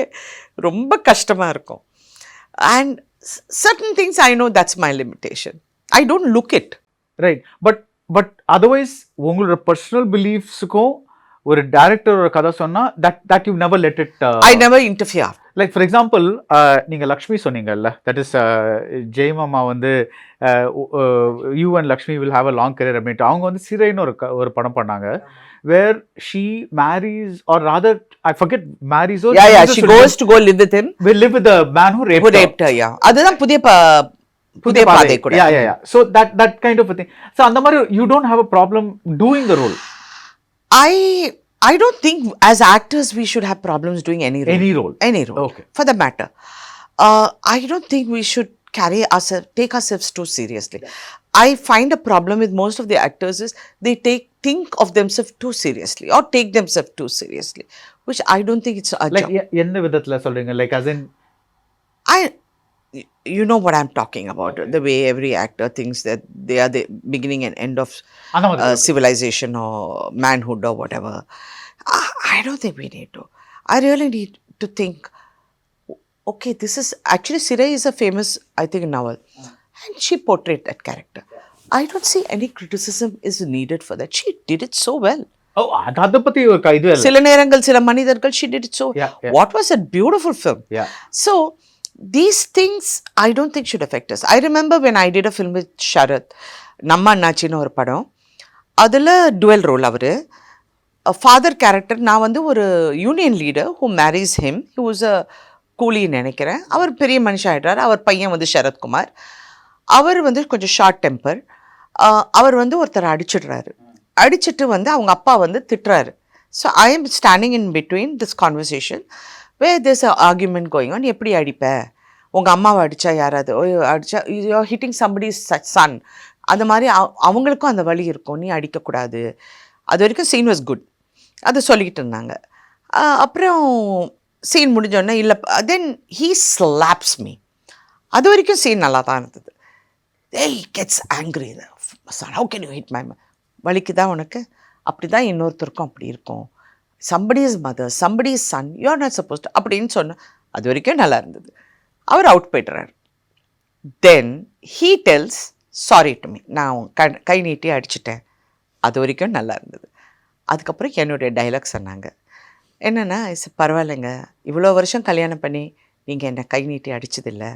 ரொம்ப கஷ்டமாக இருக்கும். And certain things I know that's my limitation. I don't look it. Right. But otherwise உங்களோட personal பிலீஃப்ஸுக்கும் ஒரு director ஒரு கதை சொன்னா that you never let it I never interfere. Like for example, நீங்க லக்ஷ்மி சொன்னீங்கல்ல, that is ஜெயமாமா வந்து you and Lakshmi will have a long career அப்படின்ட்டு அவங்க வந்து சிறைன்னு ஒரு படம் பண்ணாங்க, where she marries, or rather I forget marries or she goes to go live with him, will live with the man who raped her. Yeah, அதுதான் புதிய பாதை கூட. Yeah. So that kind of a thing. So அந்த மாதிரி you don't have a problem doing the role. I don't think as actors we should have problems doing any role. Okay. For the matter, I don't think we should take ourselves too seriously. I find a problem with most of the actors is they think of themselves too seriously or take themselves too seriously, which I don't think it's a job. என்ன விதத்துல சொல்றீங்க? Like as in you know what I'm talking about. Okay. The way every actor thinks that they are the beginning and end of civilization or manhood or whatever. I don't think we need to. I really need to think, okay, this is actually Sirai is a famous, I think, novel. And she portrayed that character. I don't see any criticism is needed for that. She did it so well. அதை பத்தி ஒரு இது இல்ல. சில நேரங்கள் சில மனிதர்கள் she did it so. What was a beautiful film. So these things I don't think should affect us. I remember when I did a film with Sharath, Namma Annachinu ஒரு படம், அதில் dual role அவரு father character. நான் வந்து ஒரு union leader who marries him. He was a கூலின்னு நினைக்கிறேன். அவர் பெரிய மனுஷன் ஆகிட்டார். அவர் பையன் வந்து சரத்குமார். அவர் வந்து கொஞ்சம் ஷார்ட் டெம்பர். அவர் வந்து ஒருத்தர் அடிச்சிட்டு வந்து அவங்க அப்பா வந்து திட்டுறாரு. So I am standing in between this conversation where there's an argument going on. எப்படி அடிப்ப, உங்கள் அம்மாவை அடித்தா யாராவது அடித்தா யூ ஹிட்டிங் somebody's son, அந்த மாதிரி அவங்களுக்கும் அந்த வலி இருக்கும், நீ அடிக்கக்கூடாது. அது வரைக்கும் சீன் வாஸ் குட், அது சொல்லிக்கிட்டு இருந்தாங்க. அப்புறம் சீன் முடிஞ்சோடனே இல்லை, தென் ஹீ ஸ்லாப்ஸ் மீ. அது வரைக்கும் சீன் நல்லா தான் இருந்தது. he gets angry. Son, how can you hit my mother? வலிக்குதா உனக்கு? அப்படி தான் இன்னொருத்தருக்கும் அப்படி இருக்கும். somebody's mother, somebody's son, you're not supposed to அப்படின்னு சொன்ன. அது வரைக்கும் நல்லா இருந்தது. அவர் அவுட் போய்ட்டுறாரு. Then he tells sorry to me. நான் கை நீட்டி அடிச்சிட்டேன். அது வரைக்கும் நல்லா இருந்தது. அதுக்கப்புறம் என்னுடைய டைலாக் சொன்னாங்க. என்னென்னா, பரவாயில்லைங்க, இவ்வளோ வருஷம் கல்யாணம் பண்ணி நீங்கள் என்னை கை நீட்டி அடித்ததில்லை,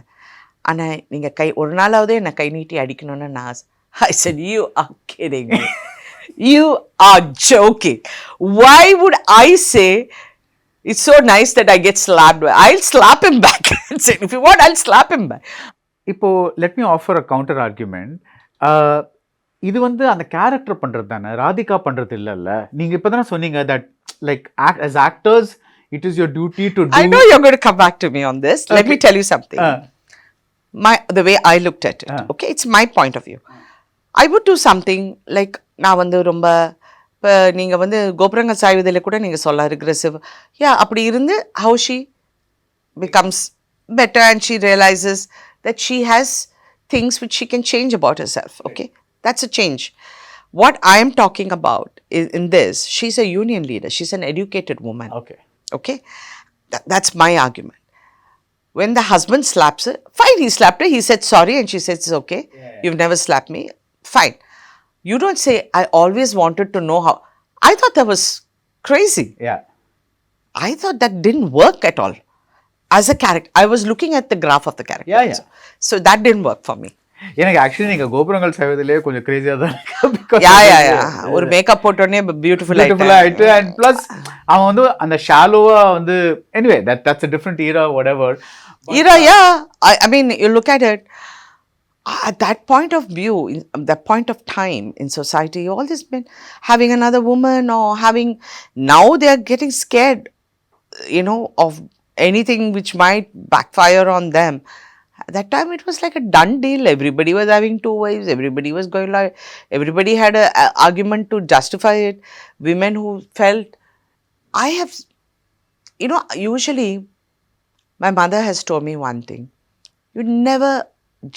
ஆனால் நீங்கள் ஒரு நாளாவது என்னை கை நீட்டி அடிக்கணும்னு நான் I said, you are kidding me. You are joking. Why would I say it's so nice that I get slapped? I'll slap him back. If you want, I'll slap him back. இப்போ let me offer a counter argument. இது வந்து அந்த character பண்ணுறது தானே, ராதிகா பண்ணுறது இல்லைல்ல. நீங்கள் இப்போ தானே சொன்னீங்க that like as actors it is your duty to do. I know you're going to come back to me on this. Let me tell you something. The way I looked at it. Okay, it's my point of view. I would do something like, நான் வந்து ரொம்ப, இப்போ நீங்கள் வந்து கோபுரங்கள் சாய்வதில் கூட நீங்கள் சொல்ல ரிக்ரெசிவ், அப்படி இருந்து how she becomes better and she realizes that she has things which she can change about herself. Okay, that's a change. What I am talking about is, in this, she's a union leader, she's an educated woman. Okay, that's my argument. When the husband slaps her, fine, he slapped her, he said sorry and she said it's okay, you've never slapped me, fine. You don't say, I always wanted to know how. I thought that was crazy. I thought that didn't work at all. As a character, I was looking at the graph of the character. So that didn't work for me. எனக்கு actually நீங்கள் கோபுரங்கள் செய்வதிலே கொஞ்சம் கிரேசியாக தான் இருக்கு. ஒரு makeup போட்டோடனே beautiful ஆயிட்டு, அண்ட் ப்ளஸ் அவன் வந்து அந்த ஷாலோவா வந்து, anyway that's a different era, whatever. I mean, you look at it, at that point of view, that point of time in society, all this men having another woman or having, now they are getting scared, of anything which might backfire on them. At that time it was like a done deal. Everybody was having 2 wives, everybody was going like, everybody had a argument to justify it. Women who felt, I have, usually my mother has told me one thing: you never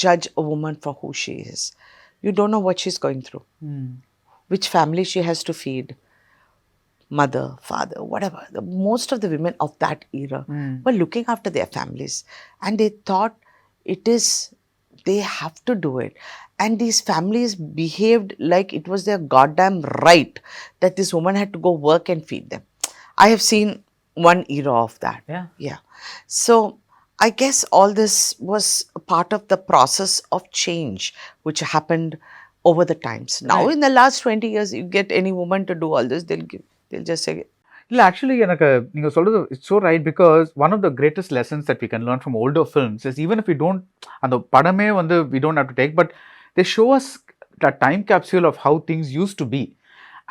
judge a woman for who she is. You don't know what she's going through, which family she has to feed, mother, father, whatever. Most of the women of that era were looking after their families, and they thought they have to do it. And these families behaved like it was their goddamn right that this woman had to go work and feed them. I have seen one era of that. Yeah. So I guess all this was a part of the process of change which happened over the times. Now in the last 20 years, you get any woman to do all this, they'll just say. இல்லை, actually எனக்கு நீங்கள் சொல்கிறது it's so right, because one of the greatest lessons that we can learn from older films is, even if we don't, அந்த படமே வந்து we don't have to take, but they show us the time capsule of how things used to be.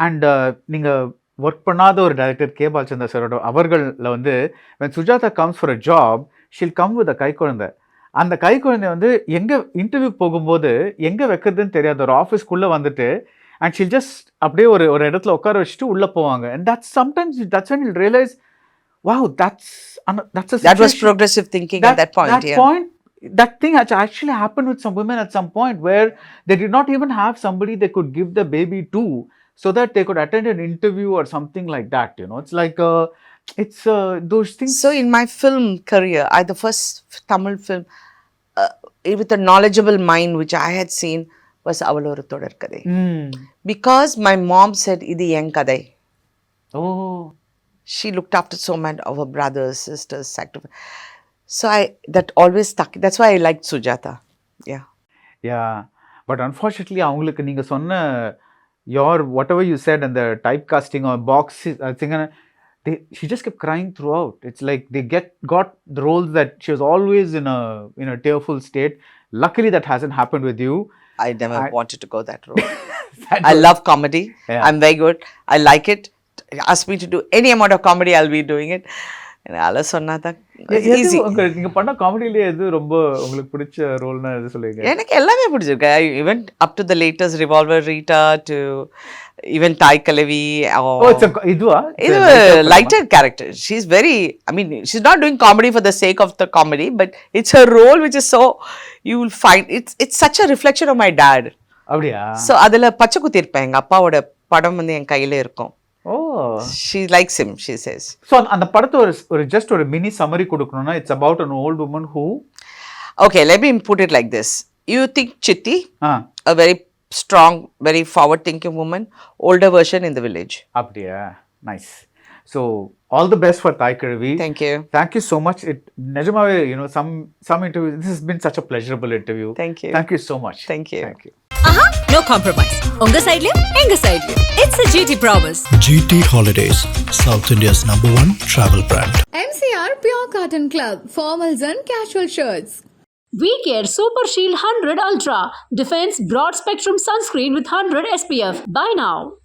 And நீங்கள் work பண்ணாத ஒரு director K Balachander சாரோட அவர்களில் வந்து, when Sujatha comes for a job, she'll come with a கை குழந்தை. அந்த கை குழந்தை வந்து எங்கே இன்டர்வியூ போகும்போது எங்கே வைக்கிறதுன்னு தெரியாது, ஒரு ஆஃபீஸ்க்குள்ளே வந்துட்டு, and she'll just அப்படியே ஒரு இடத்துல உட்கார வச்சுட்டு உள்ளே போவாங்க. And that's when you'll realize, wow, that's a situation. That was progressive thinking at that point. That thing actually happened with some women at some point, where they did not even have somebody they could give the baby to, so that they could attend an interview or something like that. It's like it's those things. So in my film career, the first Tamil film with a knowledgeable mind which I had seen was Avaloru Thodarkadai. Because my mom said, "Idi en kadai." She looked after so many of her brothers, sisters, sacrifice. So that always stuck. That's why I liked Sujata. Yeah. But unfortunately, அவங்களுக்கு நீங்க சொன்ன whatever you said and the typecasting or box, I think she just kept crying throughout. It's like they got the roles that she was always in a tearful state. Luckily that hasn't happened with you. I never wanted to go that road. I love comedy. I'm very good. I like it. Ask me to do any amount of comedy, I'll be doing it. அதனால சொன்னாதான் எது easy. நீங்க பண்ண காமெடியிலே எது ரொம்ப உங்களுக்கு பிடிச்ச ரோல்னா எது சொல்லுவீங்க? எனக்கு எல்லாமே பிடிச்சிருக்கு. Even up to the latest Revolver Rita to even Thaai Kizhavi. Oh இதுவா? இது lighter character. She is very, I mean she is not doing comedy for the sake of the comedy, but it's her role which is so you will find it's such a reflection of my date. அப்படியா? So அதில் பச்சை குத்திருப்பேன். எங்கள் அப்பாவோட படம் வந்து என் கையில் இருக்கும். Oh she likes him, she says. So அந்த படத்தை ஒரு ஜஸ்ட் ஒரு மினி சம்மரி கொடுக்கணும்னா it's about an old woman who. Okay, let me put it like this. You think Chitti, ah a very strong, very forward-thinking woman, older version in the village. அப்படியா? Nice. So all the best for தாய் கிழவி. Thank you. Thank you so much. நிஜமாவே some interview, this has been such a pleasurable interview. Thank you. Thank you so much. Thank you. Thank you. No compromise. Unga side liyo, enga side liyo. It's a GT promise. GT Holidays, South India's #1 travel brand. MCR Pure Cotton Club, formals and casual shirts. We Care Super Shield 100 Ultra. Defense broad spectrum sunscreen with 100 SPF. Buy now.